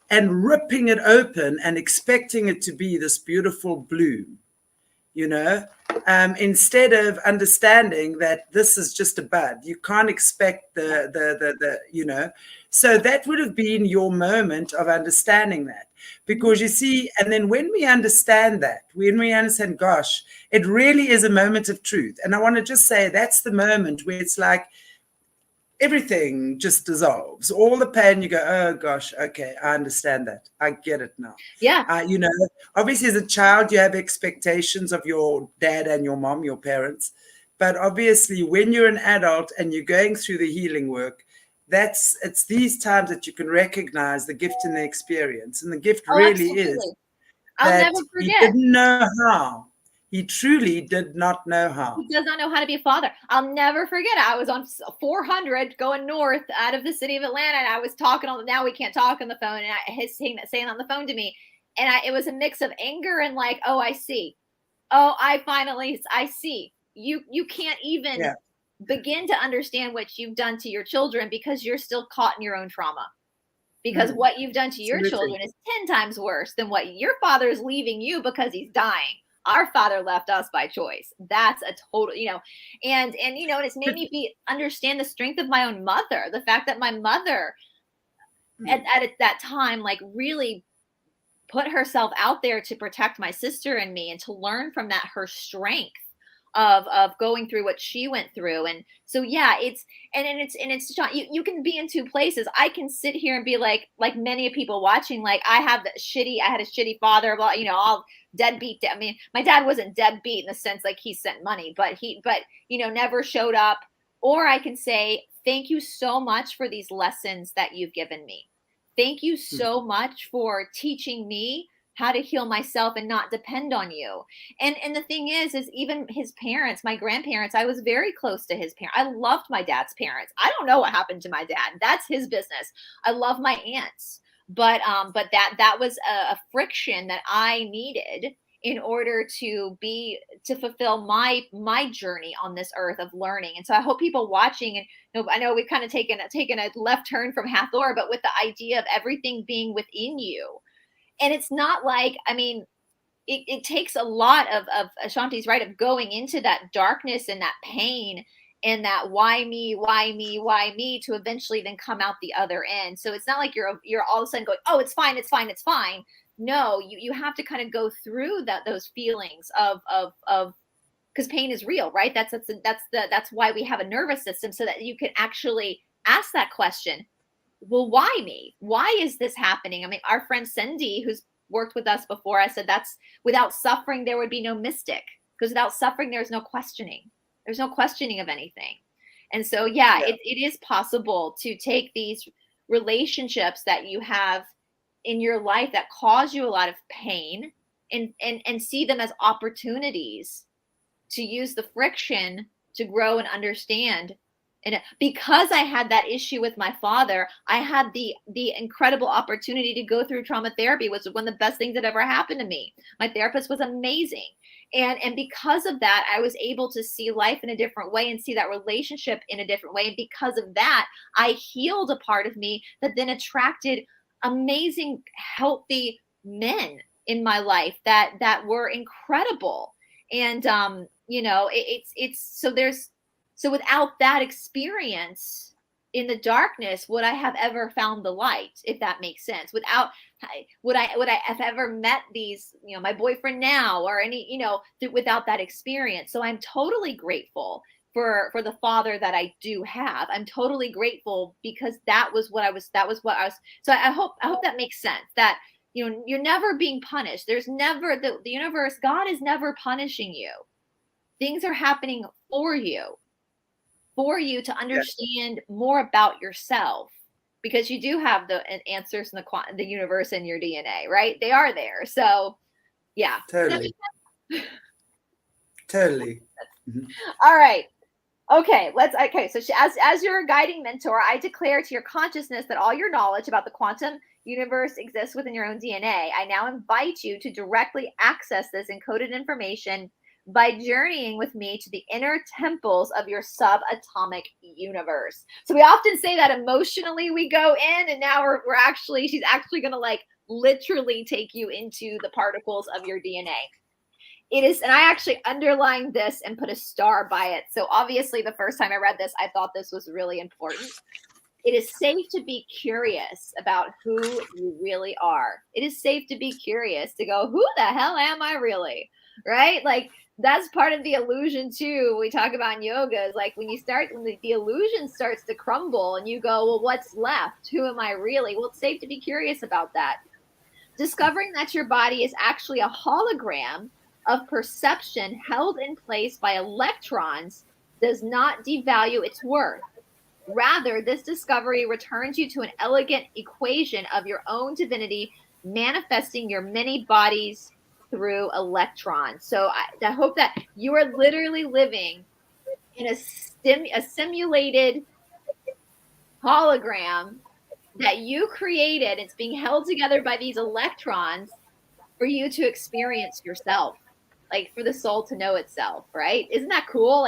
A: and ripping it open and expecting it to be this beautiful bloom, you know, instead of understanding that this is just a bud. You can't expect the you know. So that would have been your moment of understanding that. Because you see, and then when we understand that, when we understand, gosh, it really is a moment of truth. And I want to just say that's the moment where it's like, everything just dissolves. All the pain, you go, oh gosh, okay, I understand that. I get it now.
B: Yeah.
A: You know, obviously as a child, you have expectations of your dad and your mom, your parents. But obviously when you're an adult and you're going through the healing work, it's these times that you can recognize the gift in the experience. And the gift really is
B: I'll
A: that
B: never forget.
A: he didn't know how. He truly did not know how.
B: He does not know how to be a father. I'll never forget. I was on 400 going north out of the city of Atlanta, and I was talking on. Now we can't talk on the phone, and he's saying on the phone to me, and it was a mix of anger and like, oh, I see. Oh, I see. You can't even begin to understand what you've done to your children because you're still caught in your own trauma. Because what you've done to your children is 10 times worse than what your father is leaving you because he's dying. Our father left us by choice. That's a total, you know, and you know, and it's made me understand the strength of my own mother. The fact that my mother at that time, like, really put herself out there to protect my sister and me, and to learn from that, her strength of going through what she went through. And so, yeah, it's you can be in two places. I can sit here and be like many people watching, like, I had a shitty father, blah, you know, all deadbeat. I mean, my dad wasn't deadbeat in the sense like he sent money, but you know, never showed up. Or I can say, thank you so much for these lessons that you've given me. Thank you so much for teaching me how to heal myself and not depend on you. And the thing is even his parents, my grandparents, I was very close to his parents. I loved my dad's parents. I don't know what happened to my dad. That's his business. I love my aunts. But that was a friction that I needed in order to fulfill my journey on this earth of learning. And so I hope people watching, and you know, I know we've kind of taken a left turn from Hathor, but with the idea of everything being within you. And it's not like, I mean, it takes a lot of Ashanti's right, of going into that darkness and that pain and that why me to eventually then come out the other end. So it's not like you're all of a sudden going, oh, it's fine. No, you have to kind of go through those feelings of because pain is real, right? That's why we have a nervous system, so that you can actually ask that question. Well, why me? Why is this happening? I mean, our friend Cindy, who's worked with us before, I said that's without suffering, there would be no mystic, because without suffering, there's no questioning. There's no questioning of anything. And so, it is possible to take these relationships that you have in your life that cause you a lot of pain and see them as opportunities to use the friction to grow and understand. And because I had that issue with my father, I had the incredible opportunity to go through trauma therapy, which was one of the best things that ever happened to me. My therapist was amazing. And because of that, I was able to see life in a different way and see that relationship in a different way. And because of that, I healed a part of me that then attracted amazing, healthy men in my life that were incredible. And so without that experience in the darkness, would I have ever found the light, if that makes sense? Would I have ever met these, my boyfriend now, or any, without that experience? So I'm totally grateful for the father that I do have. I'm totally grateful because that was what I was. So I hope that makes sense, that, you're never being punished. There's never the universe. God is never punishing you. Things are happening for you to understand more about yourself, because you do have the answers in the universe in your DNA, right? They are there. So yeah.
A: Totally. Totally.
B: Mm-hmm. All right. Okay, so as your guiding mentor, I declare to your consciousness that all your knowledge about the quantum universe exists within your own DNA. I now invite you to directly access this encoded information by journeying with me to the inner temples of your subatomic universe. So we often say that emotionally we go in, and now she's actually going to literally take you into the particles of your DNA. It is, and I actually underlined this and put a star by it. So obviously the first time I read this, I thought this was really important. It is safe to be curious about who you really are. It is safe to be curious, to go, who the hell am I really? Right? That's part of the illusion too. We talk about in yoga, is when the illusion starts to crumble and you go, well, what's left? Who am I really? Well, it's safe to be curious about that. Discovering that your body is actually a hologram of perception held in place by electrons does not devalue its worth. Rather, this discovery returns you to an elegant equation of your own divinity, manifesting your many bodies through electrons. So I hope that you are literally living in a simulated hologram that you created. It's being held together by these electrons for you to experience yourself, for the soul to know itself, right? Isn't that cool?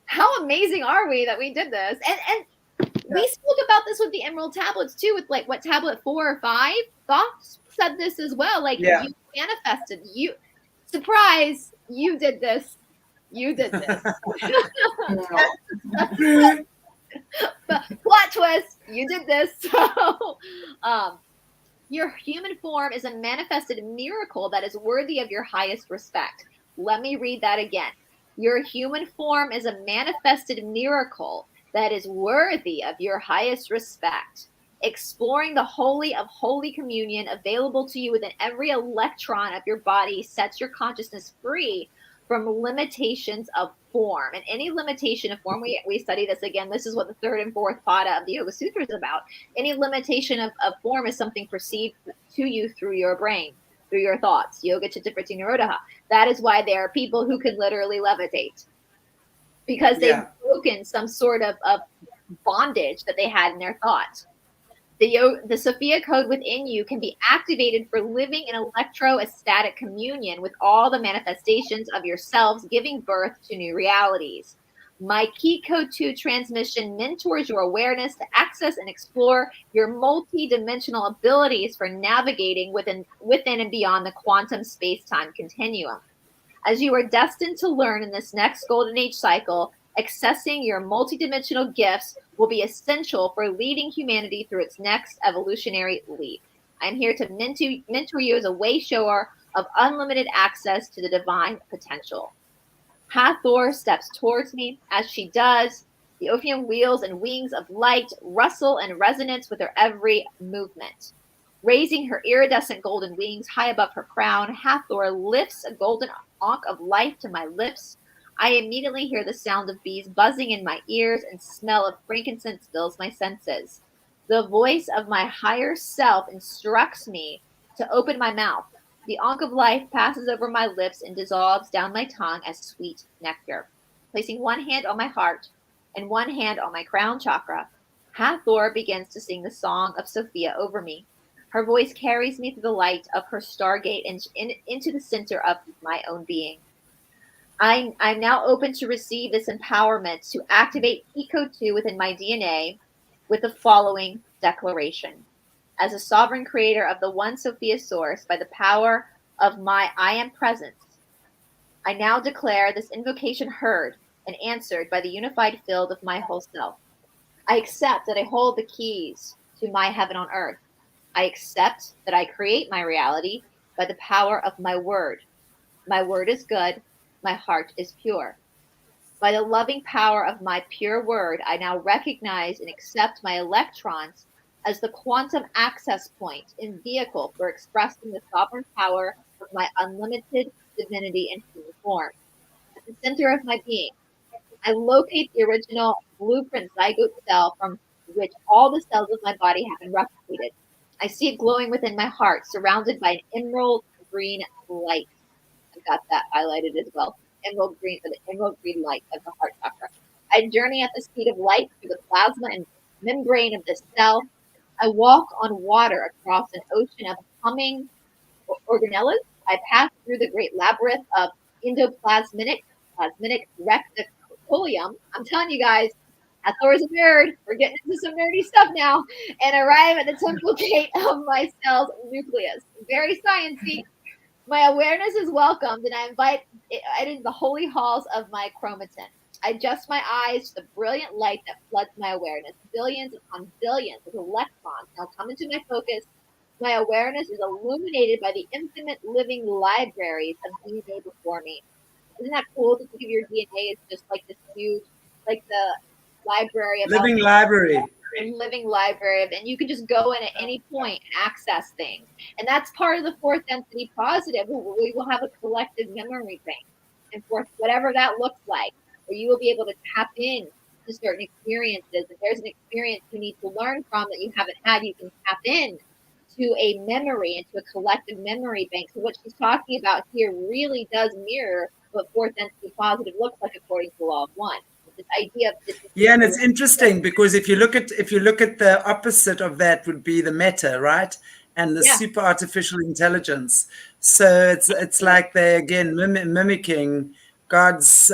B: How amazing are we that we did this? And we spoke about this with the Emerald tablets too, with what tablet 4 or 5? Thoth said this as well. You manifested. Surprise, you did this. You did this. But plot twist, you did this. So your human form is a manifested miracle that is worthy of your highest respect. Let me read that again. Your human form is a manifested miracle that is worthy of your highest respect. Exploring the holy of holy communion available to you within every electron of your body sets your consciousness free from limitations of form. And any limitation of form, we study this again. This is what the 3rd and 4th pada of the Yoga Sutra is about. Any limitation of form is something perceived to you through your brain, through your thoughts. Yoga Chitta Vritti Nirodha. That is why there are people who can literally levitate, because they've broken some sort of bondage that they had in their thought. The Sophia code within you can be activated for living in electrostatic communion with all the manifestations of yourselves, giving birth to new realities. My Keycode 2 transmission mentors your awareness to access and explore your multi-dimensional abilities for navigating within and beyond the quantum space-time continuum. As you are destined to learn in this next Golden Age cycle, accessing your multidimensional gifts will be essential for leading humanity through its next evolutionary leap. I'm here to mentor you as a way shower of unlimited access to the divine potential. Hathor steps towards me. As she does, the Ophium wheels and wings of light rustle in resonance with her every movement. Raising her iridescent golden wings high above her crown, Hathor lifts a golden ankh of life to my lips. I immediately hear the sound of bees buzzing in my ears, and smell of frankincense fills my senses. The voice of my higher self instructs me to open my mouth. The ankh of life passes over my lips and dissolves down my tongue as sweet nectar. Placing one hand on my heart and one hand on my crown chakra, Hathor begins to sing the song of Sophia over me. Her voice carries me through the light of her stargate and into the center of my own being. I'm now open to receive this empowerment to activate Keycode 2 within my DNA with the following declaration. As a sovereign creator of the one Sophia source, by the power of my I am presence, I now declare this invocation heard and answered by the unified field of my whole self. I accept that I hold the keys to my heaven on earth. I accept that I create my reality by the power of my word. My word is good. My heart is pure. By the loving power of my pure word, I now recognize and accept my electrons as the quantum access point and vehicle for expressing the sovereign power of my unlimited divinity in human form. At the center of my being, I locate the original blueprint zygote cell from which all the cells of my body have been replicated. I see it glowing within my heart, surrounded by an emerald green light. I've got that highlighted as well. Emerald green, the emerald green light of the heart chakra. I journey at the speed of light through the plasma and membrane of this cell. I walk on water across an ocean of humming organelles. I pass through the great labyrinth of endoplasmic reticulum. I'm telling you guys, Hathor's a nerd. We're getting into some nerdy stuff now. And arrive at the temple gate of my cell's nucleus. Very sciencey. My awareness is welcomed, and I invite it into the holy halls of my chromatin. I adjust my eyes to the brilliant light that floods my awareness. Billions upon billions of electrons now come into my focus. My awareness is illuminated by the infinite living libraries of DNA before me. Isn't that cool to think of your DNA as just like this huge, like the library of
A: Living library.
B: Living library, and you can just go in at any point and access things. And that's part of the fourth density positive. We will have a collective memory bank, and for whatever that looks like, where you will be able to tap in to certain experiences. If there's an experience you need to learn from that you haven't had, you can tap in to a memory, into a collective memory bank. So what she's talking about here really does mirror what fourth density positive looks like according to the law of one. This idea of
A: yeah, and it's interesting because if you look at the opposite of that would be the meta, right? And the super artificial intelligence. So it's like they're again mimicking God's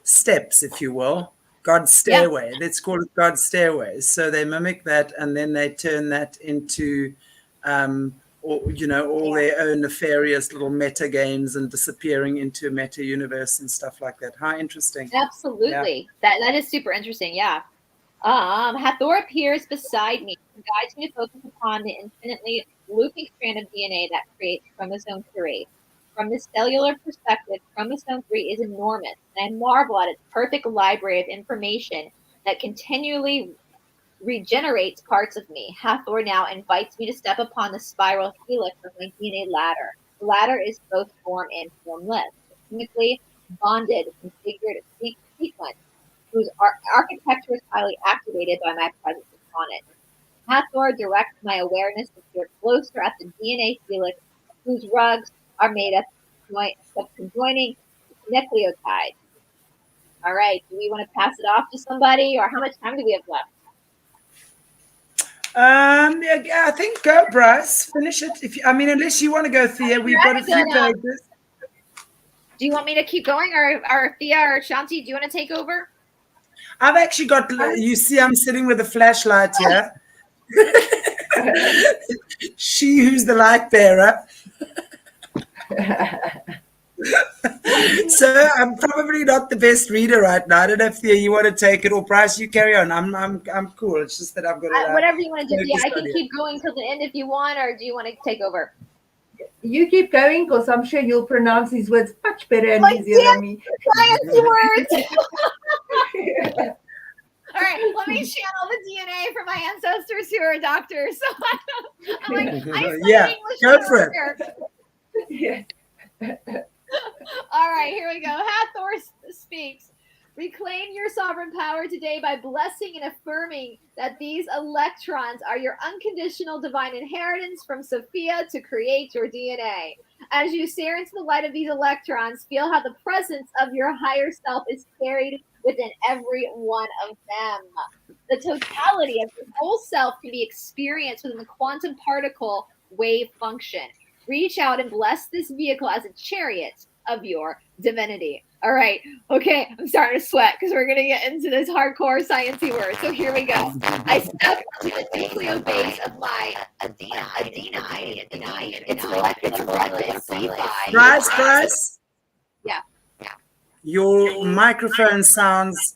A: steps, if you will, God's stairway. Let's call it God's stairway. So they mimic that, and then they turn that into all their own nefarious little meta games and disappearing into a meta universe and stuff like that. How interesting.
B: Absolutely. Yeah. That is super interesting. Yeah. Hathor appears beside me and guides me to focus upon the infinitely looping strand of DNA that creates chromosome 3. From this cellular perspective, chromosome 3 is enormous, and I marvel at its perfect library of information that continually regenerates parts of me. Hathor now invites me to step upon the spiral helix of my DNA ladder. The ladder is both form and formless, a chemically bonded, configured sequence whose architecture is highly activated by my presence upon it. Hathor directs my awareness to steer closer at the DNA helix, whose rugs are made of conjoining nucleotides. All right, do we want to pass it off to somebody, or how much time do we have left?
A: I think go, Brice. Finish it. Unless you want to go, Thea, we've got a few pages.
B: Do you want me to keep going, or Thea or Shanti, do you want to take over?
A: I've actually got. You see, I'm sitting with a flashlight here. She who's the light bearer. So I'm probably not the best reader right now. I don't know if Thea, you want to take it, or Brice, you carry on. I'm cool. It's just that I've got
B: whatever you want to do. Yeah, I can keep going till the end if you want, or do you want to take over?
C: You keep going, because I'm sure you'll pronounce these words much better and easier than me.
B: Science words. All right, let me channel the DNA from my ancestors who are doctors. So I'm like, English
A: go for it.
C: Yeah.
B: All right, here we go. Hathor speaks. Reclaim your sovereign power today by blessing and affirming that these electrons are your unconditional divine inheritance from Sophia to create your DNA. As you stare into the light of these electrons, feel how the presence of your higher self is carried within every one of them. The totality of your whole self can be experienced within the quantum particle wave function. Reach out and bless this vehicle as a chariot of your divinity. All right. Okay. I'm starting to sweat because we're going to get into this hardcore sciencey word. So here we go. I step onto the nucleo base of my it's molecular formula.
A: Brice.
B: Yeah.
A: Your microphone sounds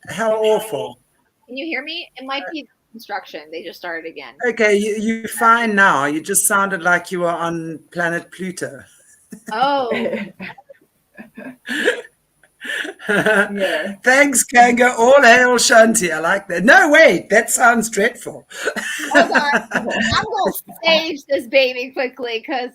A: hell awful.
B: Can you hear me? It might be construction. They just started again.
A: Okay, you're fine now. You just sounded like you were on planet Pluto.
B: Oh.
C: Yeah.
A: Thanks, Kanga. All hail Shanti. I like that. No, wait, that sounds dreadful.
B: Hold on. I'm going to stage this baby quickly because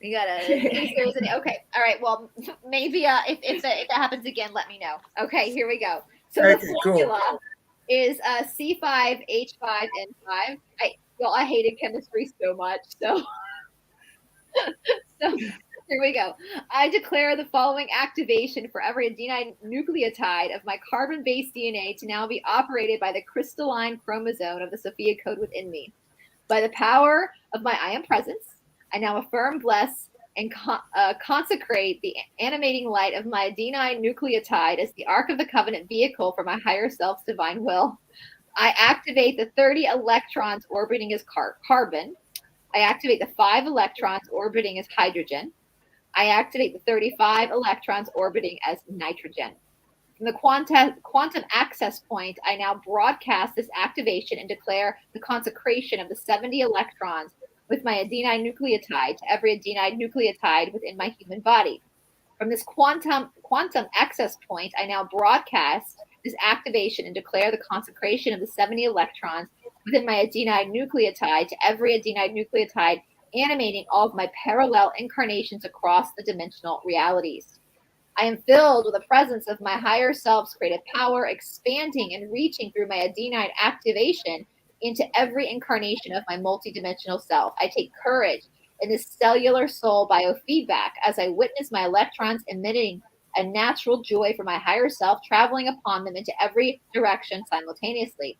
B: we got to. Okay. All right. Well, maybe if that happens again, let me know. Okay. Here we go. So the formula is C5H5N5. I hated chemistry so much. So here we go. I declare the following activation for every adenine nucleotide of my carbon-based DNA to now be operated by the crystalline chromosome of the Sophia code within me. By the power of my I am presence, I now affirm, bless, and consecrate the animating light of my adenine nucleotide as the Ark of the Covenant vehicle for my higher self's divine will. I activate the 30 electrons orbiting as carbon. I activate the 5 electrons orbiting as hydrogen. I activate the 35 electrons orbiting as nitrogen. From the quantum access point, I now broadcast this activation and declare the consecration of the 70 electrons with my adenine nucleotide to every adenine nucleotide within my human body. From this quantum access point, I now broadcast this activation and declare the consecration of the 70 electrons within my adenine nucleotide to every adenine nucleotide, animating all of my parallel incarnations across the dimensional realities. I am filled with the presence of my higher self's creative power, expanding and reaching through my adenine activation into every incarnation of my multidimensional self. I take courage in this cellular soul biofeedback as I witness my electrons emitting a natural joy for my higher self, traveling upon them into every direction simultaneously.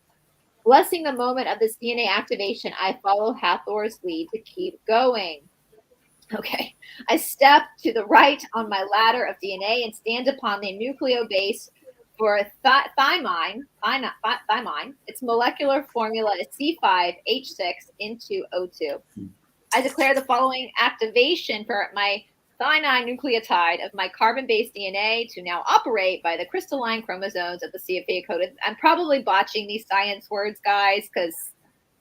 B: Blessing the moment of this DNA activation, I follow Hathor's lead to keep going. Okay, I step to the right on my ladder of DNA and stand upon the nucleobase for thymine. Its molecular formula is C5H6N2O2. I declare the following activation for my thymine nucleotide of my carbon-based DNA to now operate by the crystalline chromosomes of the Sophia code. I'm probably botching these science words, guys, because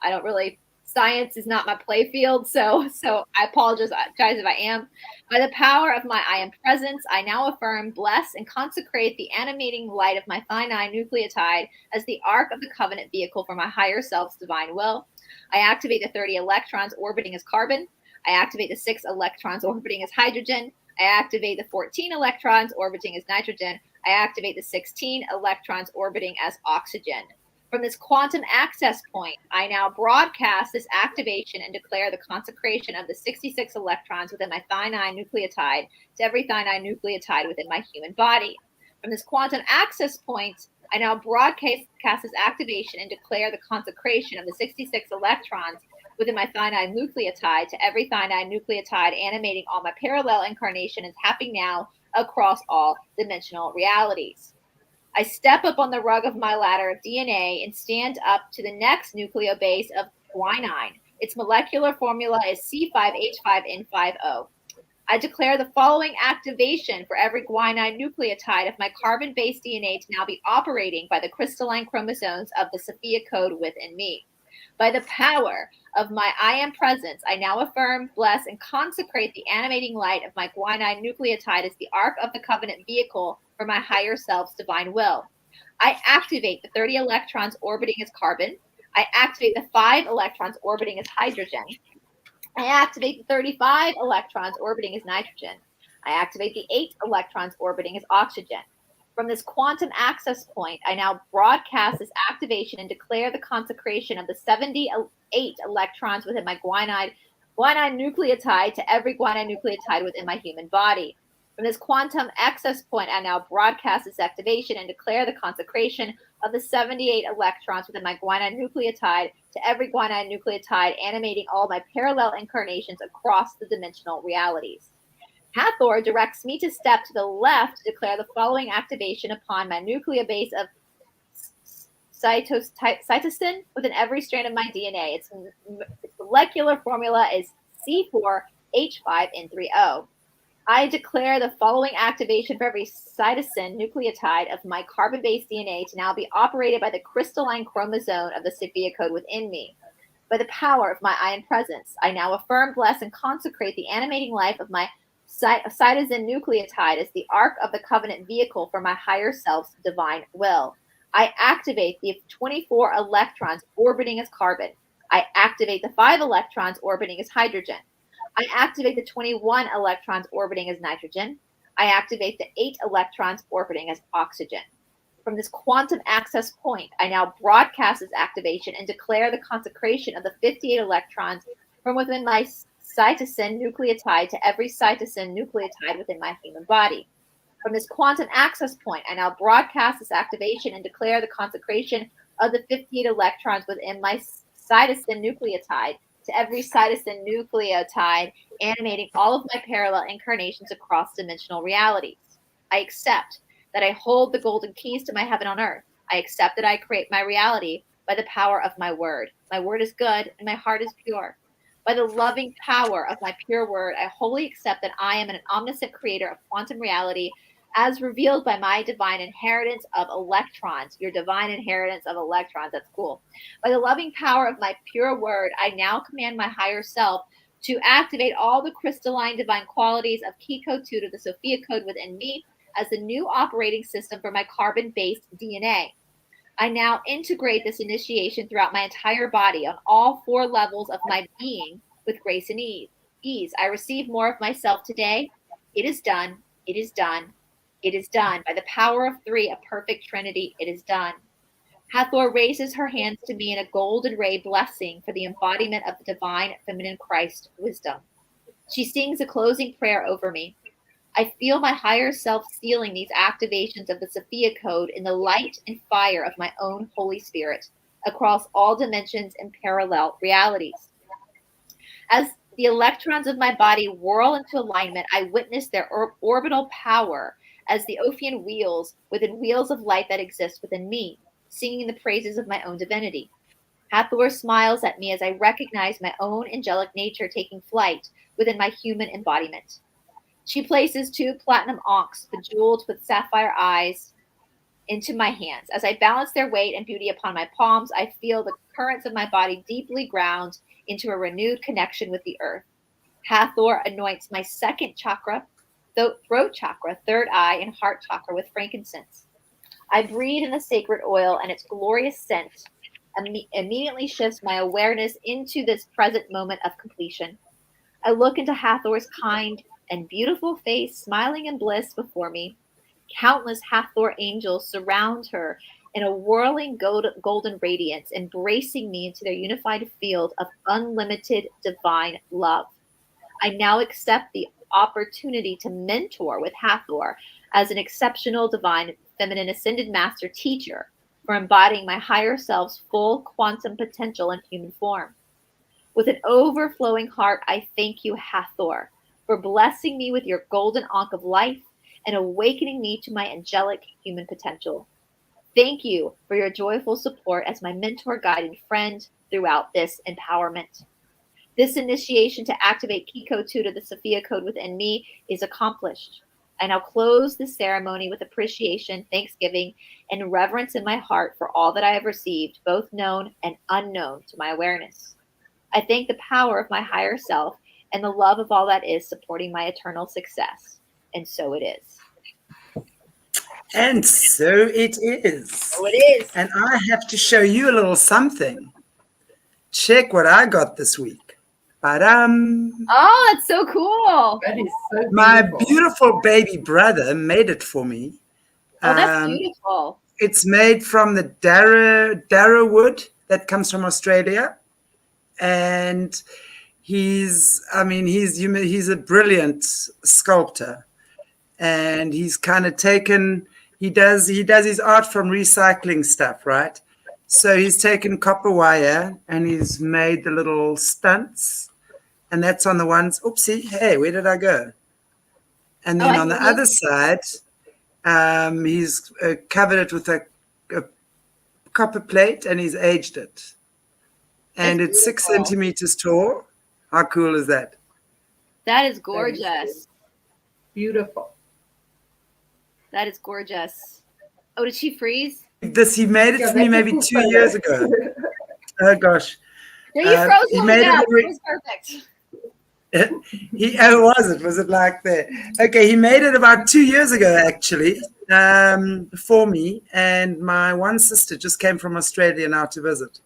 B: I don't really. Science is not my play field, so I apologize if I am. By the power of my I am presence, I now affirm, bless, and consecrate the animating light of my thymine nucleotide as the Ark of the Covenant vehicle for my higher self's divine will. I activate the 30 electrons orbiting as carbon. I activate the 6 electrons orbiting as hydrogen. I activate the 14 electrons orbiting as nitrogen. I activate the 16 electrons orbiting as oxygen. From this quantum access point, I now broadcast this activation and declare the consecration of the 66 electrons within my thymine nucleotide to every thymine nucleotide within my human body. From this quantum access point, I now broadcast this activation and declare the consecration of the 66 electrons within my thymine nucleotide to every thymine nucleotide, animating all my parallel incarnations happening now across all dimensional realities. I step up on the rug of my ladder of DNA and stand up to the next nucleobase of guanine. Its molecular formula is C5H5N50. I declare the following activation for every guanine nucleotide of my carbon-based DNA to now be operating by the crystalline chromosomes of the Sophia code within me. By the power of my I am presence, I now affirm, bless, and consecrate the animating light of my guanine nucleotide as the Ark of the Covenant vehicle for my higher self's divine will. I activate the 30 electrons orbiting as carbon. I activate the 5 electrons orbiting as hydrogen. I activate the 35 electrons orbiting as nitrogen. I activate the 8 electrons orbiting as oxygen. From this quantum access point, I now broadcast this activation and declare the consecration of the 78 electrons within my guanine nucleotide to every guanine nucleotide within my human body. From this quantum access point, I now broadcast this activation and declare the consecration of the 78 electrons within my guanine nucleotide to every guanine nucleotide, animating all my parallel incarnations across the dimensional realities. Hathor directs me to step to the left to declare the following activation upon my nucleobase of cytosine within every strand of my DNA. Its molecular formula is C4H5N3O. I declare the following activation for every cytosine nucleotide of my carbon-based DNA to now be operated by the crystalline chromosome of the Sophia code within me. By the power of my ion presence, I now affirm, bless, and consecrate the animating life of my cytosine nucleotide as the Ark of the Covenant vehicle for my higher self's divine will. I activate the 24 electrons orbiting as carbon. I activate the 5 electrons orbiting as hydrogen. I activate the 21 electrons orbiting as nitrogen. I activate the 8 electrons orbiting as oxygen. From this quantum access point, I now broadcast this activation and declare the consecration of the 58 electrons from within my cytosine nucleotide to every cytosine nucleotide within my human body. From this quantum access point, I now broadcast this activation and declare the consecration of the 58 electrons within my cytosine nucleotide to every cytosine nucleotide, animating all of my parallel incarnations across dimensional realities. I accept that I hold the golden keys to my heaven on earth. I accept that I create my reality by the power of my word. My word is good and my heart is pure. By the loving power of my pure word, I wholly accept that I am an omniscient creator of quantum reality as revealed by my divine inheritance of electrons. Your divine inheritance of electrons. That's cool. By the loving power of my pure word, I now command my higher self to activate all the crystalline divine qualities of Keycode 2 to the Sophia code within me as the new operating system for my carbon-based DNA. I now integrate this initiation throughout my entire body on all 4 levels of my being with grace and ease. I receive more of myself today. It is done. It is done. It is done. By the power of 3, a perfect trinity, it is done. Hathor raises her hands to me in a golden ray blessing for the embodiment of the divine feminine Christ wisdom. She sings a closing prayer over me. I feel my higher self sealing these activations of the Sophia code in the light and fire of my own Holy Spirit across all dimensions and parallel realities. As the electrons of my body whirl into alignment, I witness their orbital power as the Ophian wheels within wheels of light that exist within me, singing the praises of my own divinity. Hathor smiles at me as I recognize my own angelic nature taking flight within my human embodiment. She places 2 platinum ankhs, bejeweled with sapphire eyes, into my hands. As I balance their weight and beauty upon my palms, I feel the currents of my body deeply ground into a renewed connection with the earth. Hathor anoints my 2nd chakra, throat chakra, 3rd eye, and heart chakra with frankincense. I breathe in the sacred oil, and its glorious scent immediately shifts my awareness into this present moment of completion. I look into Hathor's kind and beautiful face, smiling in bliss before me. Countless Hathor angels surround her in a whirling golden radiance, embracing me into their unified field of unlimited divine love. I now accept the opportunity to mentor with Hathor as an exceptional divine feminine ascended master teacher for embodying my higher self's full quantum potential in human form. With an overflowing heart, I thank you, Hathor, for blessing me with your golden ankh of life and awakening me to my angelic human potential. Thank you for your joyful support as my mentor, guide, and friend throughout this empowerment. This initiation to activate Keycode 2 to the Sophia code within me is accomplished. I now close this ceremony with appreciation, thanksgiving, and reverence in my heart for all that I have received, both known and unknown to my awareness. I thank the power of my higher self and the love of all that is supporting my eternal success. And so it is.
A: And so it is.
B: So it is.
A: And I have to show you a little something. Check what I got this week. Ba-dum.
B: Oh, that's so cool.
C: That is so beautiful.
A: My beautiful baby brother made it for me.
B: Oh, that's beautiful.
A: It's made from the Darrow wood that comes from Australia. And he's a brilliant sculptor. and he's kind of taken. He does his art from recycling stuff, right? So he's taken copper wire and he's made the little stunts, and that's on the ones. Oopsie! Hey, where did I go? And then on the other side, he's covered it with a copper plate and he's aged it. And it's 6 centimeters tall. How cool is that?
B: That is gorgeous.
C: Beautiful.
B: That is gorgeous. Oh, did she freeze?
A: He made it for me maybe 2 years ago. Oh gosh.
B: No, you froze
A: he
B: one
A: made
B: down.
A: it
B: It was perfect.
A: Was it like that? Okay, he made it about 2 years ago actually, for me, and my one sister just came from Australia now to visit,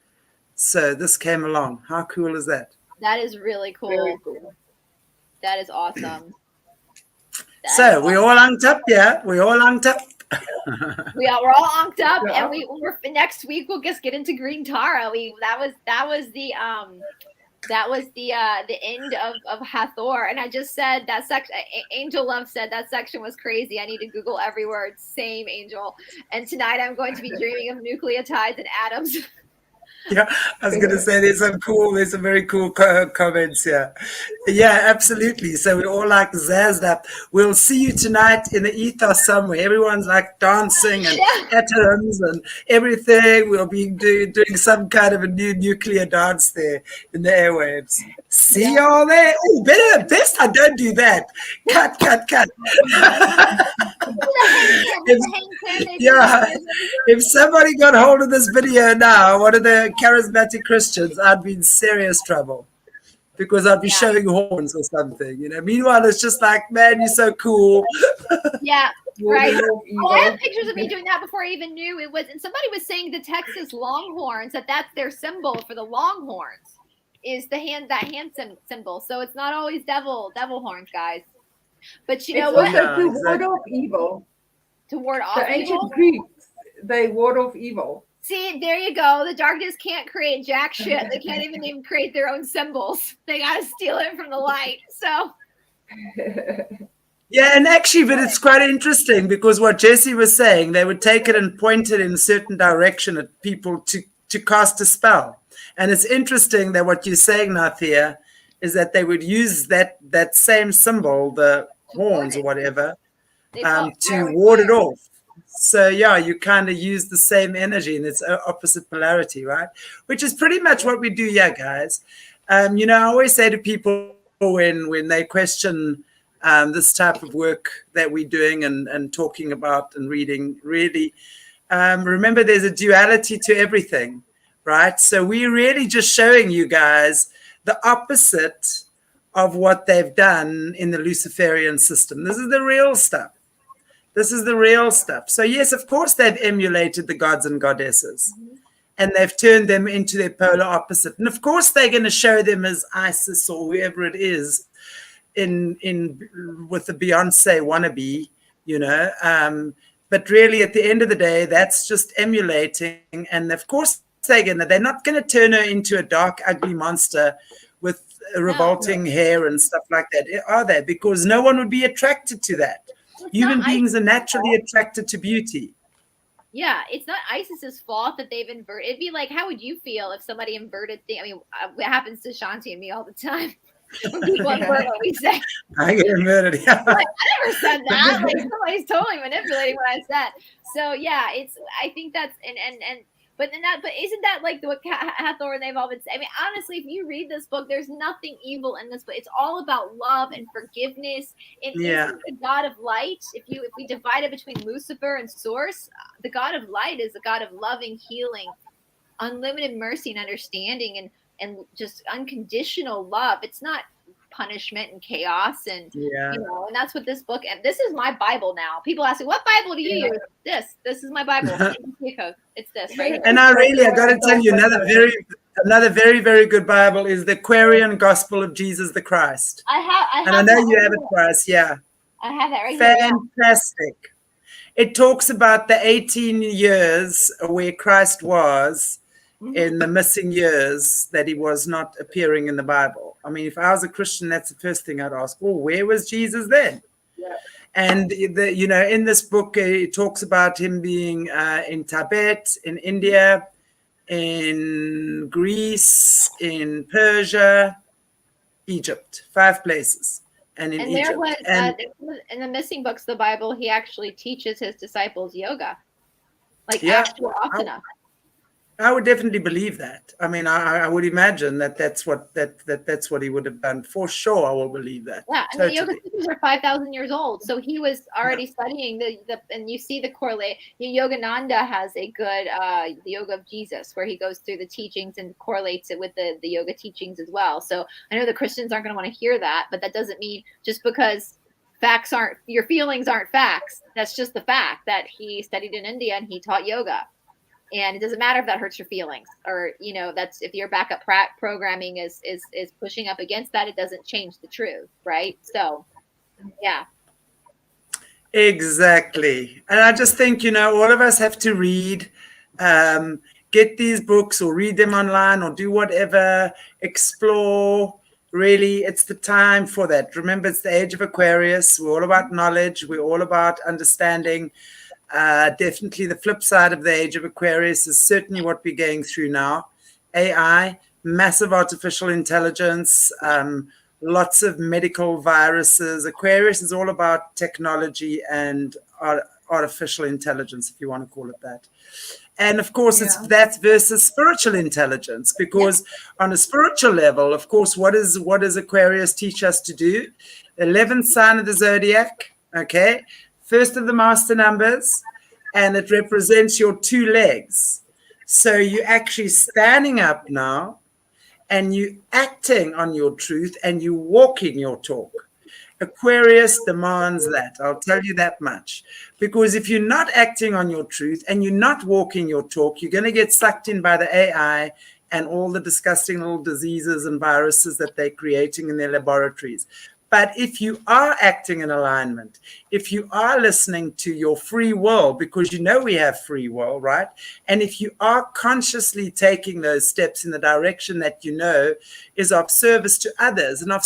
A: so this came along. How cool is that?
B: That is really cool.
C: Very cool.
B: That is awesome.
A: So we all unked up, yeah. We all unked up.
B: We're all unked up,
C: Yeah.
B: and we're next week we'll just get into green tara. That was the end of Hathor, and I just said that section. Angel Love said that section was crazy. I need to Google every word. Same, Angel. And tonight I'm going to be dreaming of nucleotides and atoms.
A: Yeah, I was going to say there's some very cool comments here. Yeah, absolutely. So we're all like zazzed up. We'll see you tonight in the ethos somewhere. Everyone's like dancing and atoms and everything. We'll be doing some kind of a new nuclear dance there in the airwaves. See y'all there. Oh, best I don't do that. Cut. If somebody got hold of this video now, one of the charismatic Christians, I'd be in serious trouble because I'd be showing horns or something, Meanwhile, it's just like, man, you're so cool.
B: Yeah, right. Oh, I have pictures of me doing that before I even knew it was. And somebody was saying the Texas Longhorns, that's their symbol for the Longhorns, is that hand symbol. So it's not always devil horns, guys. But you know what?
C: To ward off evil.
B: To ward off
C: the ancient
B: evil?
C: Greeks, they ward off evil.
B: See, there you go. The darkness can't create jack shit. They can't even create their own symbols. They got to steal it from the light. So.
A: Yeah, and actually, but it's quite interesting because what Jesse was saying, they would take it and point it in a certain direction at people to cast a spell. And it's interesting that what you're saying, Nathia, is that they would use that same symbol, the horns or whatever, to ward it off. So, yeah, you kind of use the same energy in its opposite polarity, right? Which is pretty much what we do here, guys. I always say to people when they question this type of work that we're doing and talking about and reading, really, remember there's a duality to everything, right? So we're really just showing you guys the opposite of what they've done in the Luciferian system. This is the real stuff. So yes, of course, they've emulated the gods and goddesses, and they've turned them into their polar opposite. And of course, they're going to show them as Isis or whoever it is in with the Beyonce wannabe, But really, at the end of the day, that's just emulating. And of course, they're not going to turn her into a dark, ugly monster with revolting hair and stuff like that, are they? Because no one would be attracted to that. Human beings are naturally attracted to beauty.
B: Yeah, it's not ISIS's fault that they've inverted. It'd be like, how would you feel if somebody inverted things? I mean, it happens to Shanti and me all the time. When people invert what we say.
A: I get inverted. Yeah.
B: Like, I never said that. Like, somebody's totally manipulating what I said. So yeah, I think that's but isn't that like what Hathor and they've all been saying? I mean, honestly, if you read this book, there's nothing evil in this book. It's all about love and forgiveness. And isn't the God of light, if we divide it between Lucifer and Source, the God of light is a God of loving, healing, unlimited mercy and understanding and just unconditional love. It's not punishment and chaos and and that's what this book, and this is my Bible now. People ask me, what Bible do you use? This is my Bible. Keycode. It's this right here.
A: And I got to tell you, another very, very good Bible is the Aquarian Gospel of Jesus the Christ.
B: I have
A: and I know you have it, Brice. Yeah,
B: I have that right here.
A: Fantastic. It talks about the 18 years where Christ was in the missing years that he was not appearing in the Bible. I mean, if I was a Christian, that's the first thing I'd ask. Well, where was Jesus then? Yeah. And in this book, it talks about him being in Tibet, in India, in Greece, in Persia, Egypt, 5 places, and in Egypt.
B: There was in the missing books of the Bible, he actually teaches his disciples yoga, like actual asana.
A: I would definitely believe that. I mean, I would imagine that's what he would have done for sure. I will believe that.
B: Yeah, and
A: totally.
B: the yoga teachers are 5,000 years old, so he was already studying the and you see the correlate. Yogananda has a good the yoga of Jesus, where he goes through the teachings and correlates it with the yoga teachings as well. So I know the Christians aren't going to want to hear that, but that doesn't mean just because your feelings aren't facts. That's just the fact that he studied in India and he taught yoga. And it doesn't matter if that hurts your feelings, or that's if your backup programming is pushing up against that. It doesn't change the truth, right? So, yeah,
A: exactly. And I just think all of us have to read, get these books or read them online or do whatever, explore. Really, it's the time for that. Remember, it's the age of Aquarius. We're all about knowledge. We're all about understanding. Definitely the flip side of the age of Aquarius is certainly what we're going through now. AI, massive artificial intelligence, lots of medical viruses. Aquarius is all about technology and artificial intelligence, if you want to call it that. And of course, it's that versus spiritual intelligence, because on a spiritual level, of course, what does Aquarius teach us to do? 11th sign of the zodiac, okay? First of the master numbers, and it represents your 2 legs. So you're actually standing up now, and you're acting on your truth, and you're walking your talk. Aquarius demands that. I'll tell you that much. Because if you're not acting on your truth and you're not walking your talk, you're going to get sucked in by the AI and all the disgusting little diseases and viruses that they're creating in their laboratories. But if you are acting in alignment, if you are listening to your free will, because we have free will, right? And if you are consciously taking those steps in the direction that is of service to others, and of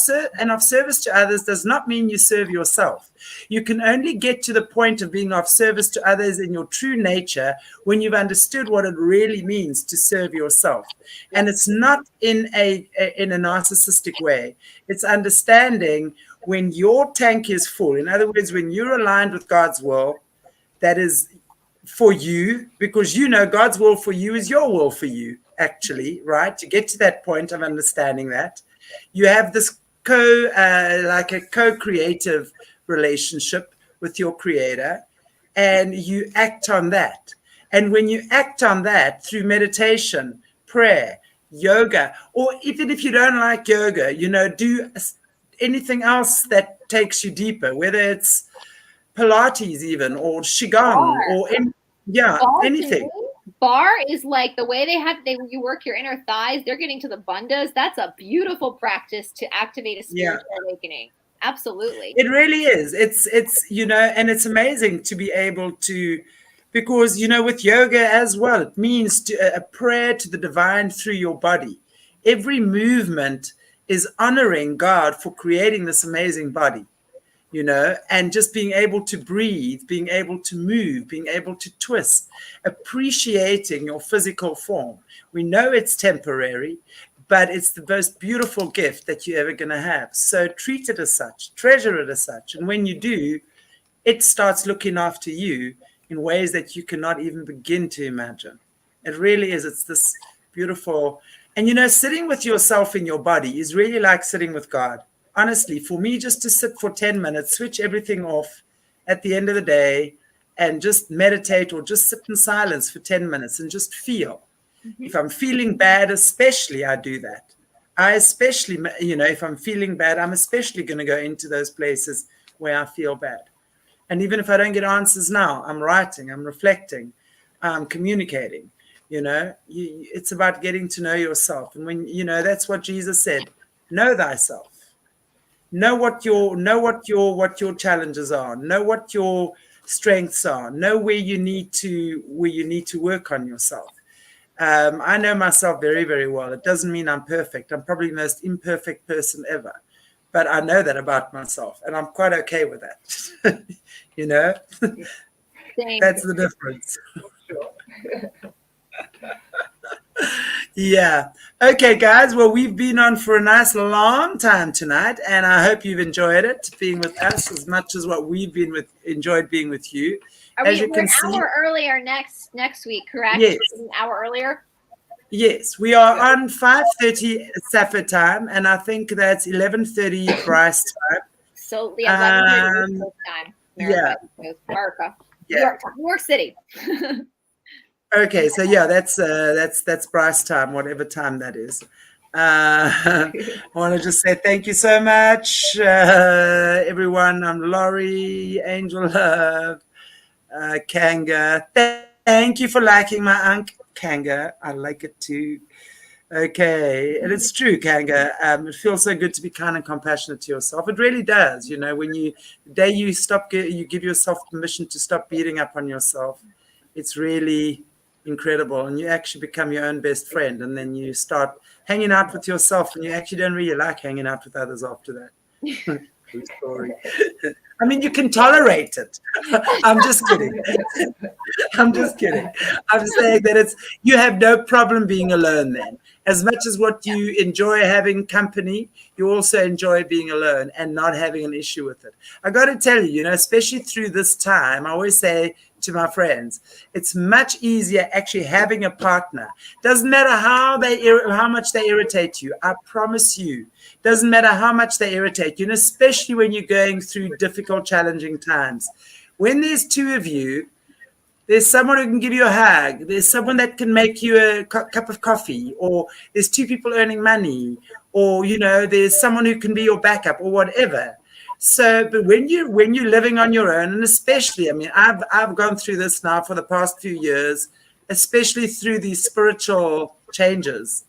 A: service to others does not mean you serve yourself. You can only get to the point of being of service to others in your true nature when you've understood what it really means to serve yourself. And it's not in a narcissistic way. It's understanding when your tank is full. In other words, when you're aligned with God's will, that is for you, because God's will for you is your will for you, actually, right? To get to that point of understanding that, you have this co-creative relationship with your creator, and you act on that. And when you act on that through meditation, prayer, yoga, or even if you don't like yoga, do anything else that takes you deeper, whether it's Pilates even, or Qigong, or anything.
B: Bar is like the way you work your inner thighs. They're getting to the bandhas. That's a beautiful practice to activate a spiritual awakening. Absolutely.
A: It really is. It's and it's amazing to be able to, because, with yoga as well, it means a prayer to the divine through your body. Every movement is honoring God for creating this amazing body, and just being able to breathe, being able to move, being able to twist, appreciating your physical form. We know it's temporary, but it's the most beautiful gift that you're ever going to have. So treat it as such, treasure it as such. And when you do, it starts looking after you in ways that you cannot even begin to imagine. It really is. It's this beautiful. And, sitting with yourself in your body is really like sitting with God. Honestly, for me, just to sit for 10 minutes, switch everything off at the end of the day and just meditate, or just sit in silence for 10 minutes and just feel. Mm-hmm. If I'm feeling bad, especially, I do that. I especially, if I'm feeling bad, I'm especially going to go into those places where I feel bad. And even if I don't get answers now, I'm writing, I'm reflecting, I'm communicating. It's about getting to know yourself. And when, that's what Jesus said, know thyself. Know what your challenges are. Know what your strengths are. Know where you need to work on yourself. I know myself very, very well. It doesn't mean I'm perfect. I'm probably the most imperfect person ever. but I know that about myself, and I'm quite okay with that. You know, that's the difference. Yeah. Okay, guys. Well, we've been on for a nice long time tonight, and I hope you've enjoyed it being with us as much as what we've enjoyed being with you.
B: We're an hour earlier next week, correct?
A: Yes.
B: An hour earlier.
A: Yes, we are on 5:30 Safford time, and I think that's 11:30 Brice time.
B: So yeah, 11:30 time.
A: Yeah.
B: America.
A: Yeah.
B: New York City.
A: Okay, so yeah, that's Brice time, whatever time that is. I want to just say thank you so much, everyone. I'm Laurie, Angel Love, Kanga. Thank you for liking my Unc Kanga. I like it too. Okay, and it's true, Kanga. It feels so good to be kind and compassionate to yourself. It really does. You know, when the day you give yourself permission to stop beating up on yourself, it's really incredible, and you actually become your own best friend, and then you start hanging out with yourself, and you actually don't really like hanging out with others after that. True story. I mean, you can tolerate it. I'm just kidding. I'm just kidding. I'm saying that you have no problem being alone then. As much as what you enjoy having company, you also enjoy being alone and not having an issue with it. I got to tell you, especially through this time, I always say to my friends, it's much easier actually having a partner. Doesn't matter how much they irritate you. I promise you, doesn't matter how much they irritate you, and especially when you're going through difficult, challenging times. When there's two of you, there's someone who can give you a hug. There's someone that can make you a cup of coffee, or there's two people earning money, or there's someone who can be your backup or whatever. So, but when you're living on your own, and especially, I mean, I've gone through this now for the past few years, especially through these spiritual changes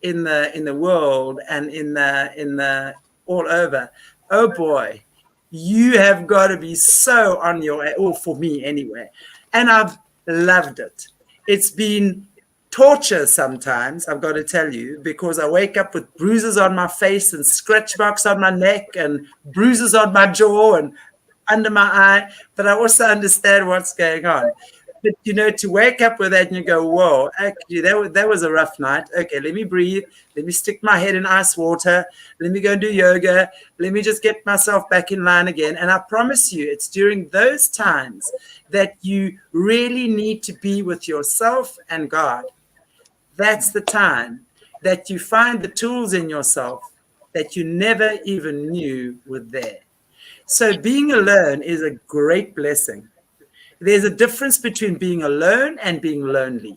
A: in the world and in the all over. Oh boy, you have got to be so on your, or for me anyway. And I've loved it. It's been torture sometimes, I've got to tell you, because I wake up with bruises on my face and scratch marks on my neck and bruises on my jaw and under my eye. But I also understand what's going on. But, to wake up with that and you go, whoa, actually, that was a rough night. Okay, let me breathe. Let me stick my head in ice water. Let me go and do yoga. Let me just get myself back in line again. And I promise you, it's during those times that you really need to be with yourself and God. That's the time that you find the tools in yourself that you never even knew were there. So being alone is a great blessing. There's a difference between being alone and being lonely.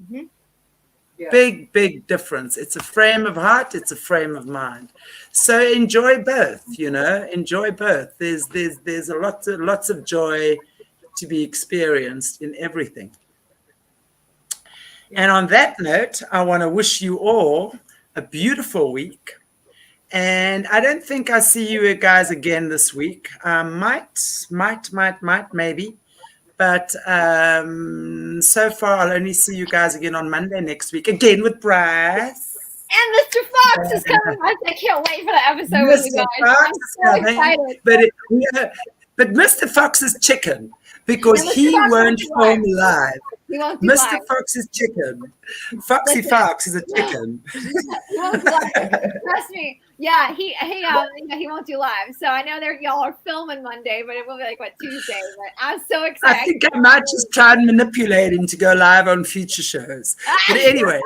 C: Mm-hmm. Yeah.
A: Big difference. It's a frame of heart. It's a frame of mind. So enjoy both, enjoy both. There's lots of joy to be experienced in everything. And on that note, I want to wish you all a beautiful week. And I don't think I see you guys again this week. Might, maybe. But so far, I'll only see you guys again on Monday next week, again with Brice.
B: And Mr. Fox is coming. I can't wait for the episode with you guys.
A: Fox
B: I'm so excited.
A: But Mr. Fox is chicken because he won't film live.
B: He won't do
A: Mr.
B: live.
A: Fox is chicken. Foxy Fox is a chicken.
B: He won't do live. Trust me. Yeah, he won't do live. So I know y'all are filming Monday, but it will be like Tuesday. But I'm so excited.
A: I think I might just try and manipulate him to go live on future shows. But anyway,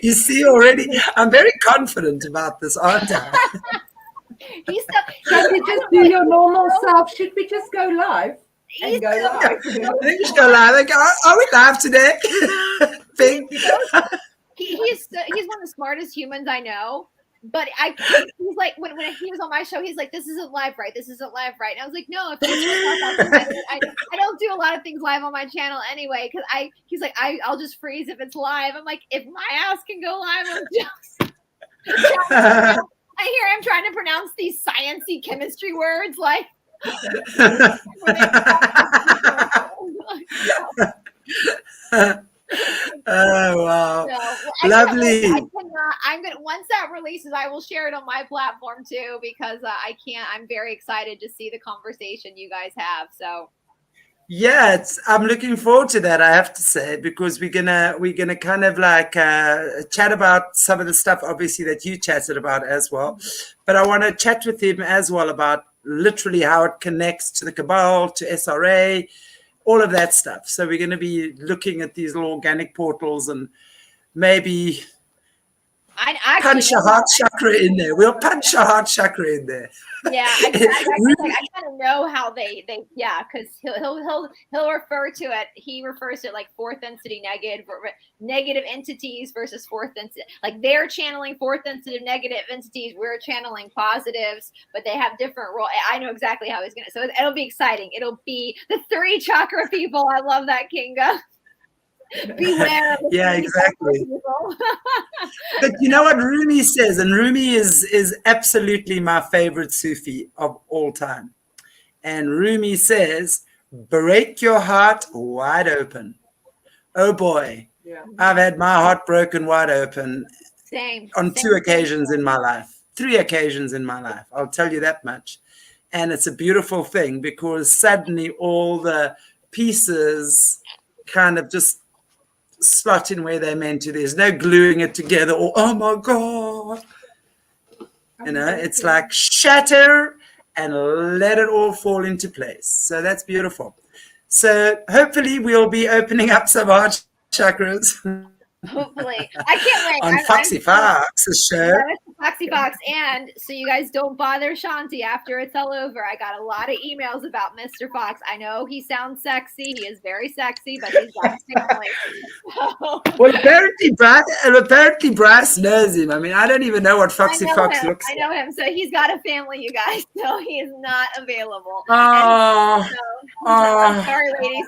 A: you see already, I'm very confident about this, aren't I?
C: Can you just do your normal self? Should we just go live? And go live.
A: I think we should go live. Are we live today? Bing.
B: He's one of the smartest humans I know. But he's like when he was on my show, he's like, "This isn't live, right? This isn't live, right?" And I was like, "No, if I don't do a lot of things live on my channel anyway, because he's like, I'll just freeze if it's live." I'm like, if my ass can go live, I'm just. I hear him trying to pronounce these sciencey chemistry words like.
A: Oh wow!
B: So,
A: Lovely.
B: I'm gonna once that releases, I will share it on my platform too, because I'm very excited to see the conversation you guys have. So
A: Yeah, I'm looking forward to that, I have to say, because we're gonna kind of like chat about some of the stuff, obviously, that you chatted about as well. But I want to chat with him as well about literally how it connects to the Cabal, to SRA, all of that stuff. So we're going to be looking at these little organic portals and maybe
B: I
A: punch a heart chakra in there. We'll punch a heart chakra in there.
B: Yeah, I kind of know how they because he'll refer to it. He refers to it like fourth density negative entities versus fourth density. Like they're channeling fourth density negative entities. We're channeling positives, but they have different role. I know exactly how he's gonna. So it'll be exciting. It'll be the 3 chakra people. I love that, Kinga. Beware.
A: Yeah, exactly. But you know what Rumi says, and Rumi is absolutely my favorite Sufi of all time. And Rumi says, break your heart wide open. Oh boy, yeah. I've had my heart broken wide open. On 2 occasions in my life, 3 occasions in my life. I'll tell you that much. And it's a beautiful thing because suddenly all the pieces kind of just slot in where they're meant to. There's no gluing it together or, oh my God. You know, it's like shatter and let it all fall into place. So that's beautiful. So hopefully we'll be opening up some heart chakras.
B: Hopefully. I can't wait.
A: On Foxy Fox's show.
B: Foxy Fox. And so you guys don't bother Shanti after it's all over. I got a lot of emails about Mr. Fox. I know he sounds sexy. He is very sexy, but he's got family.
A: Well, apparently Brice knows him. I mean, I don't even know what Foxy Fox looks like.
B: I know him. So he's got a family, you guys. So he is not available.
A: Oh.
B: Sorry, ladies.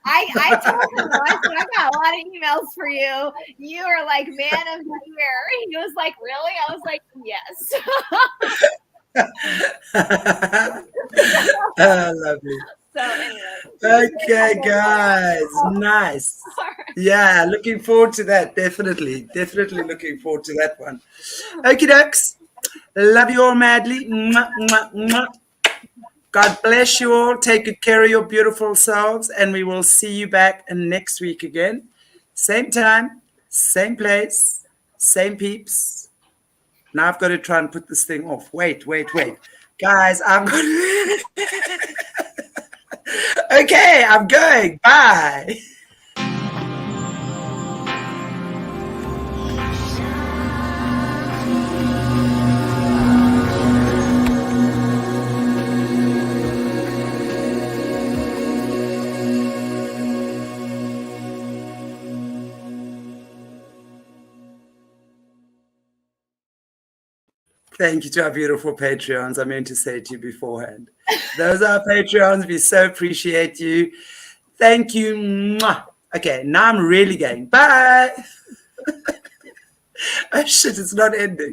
B: I told him, I said, I got a lot of emails for you. You are like man of the year. He was like, really? I was like, yes.
A: Lovely.
B: So anyway.
A: Okay, guys. Nice. Yeah, looking forward to that. Definitely looking forward to that one. Okie dokes. Love you all madly. Mwah, mwah, mwah. God bless you all. Take good care of your beautiful selves, and we will see you back next week again. Same time, same place, same peeps. Now I've got to try and put this thing off. Wait. Guys, I'm going. Okay, I'm going. Bye. Thank you to our beautiful Patreons. I meant to say to you beforehand. Those are our Patreons. We so appreciate you. Thank you. Mwah. Okay, now I'm really going. Bye. Oh, shit, it's not ending.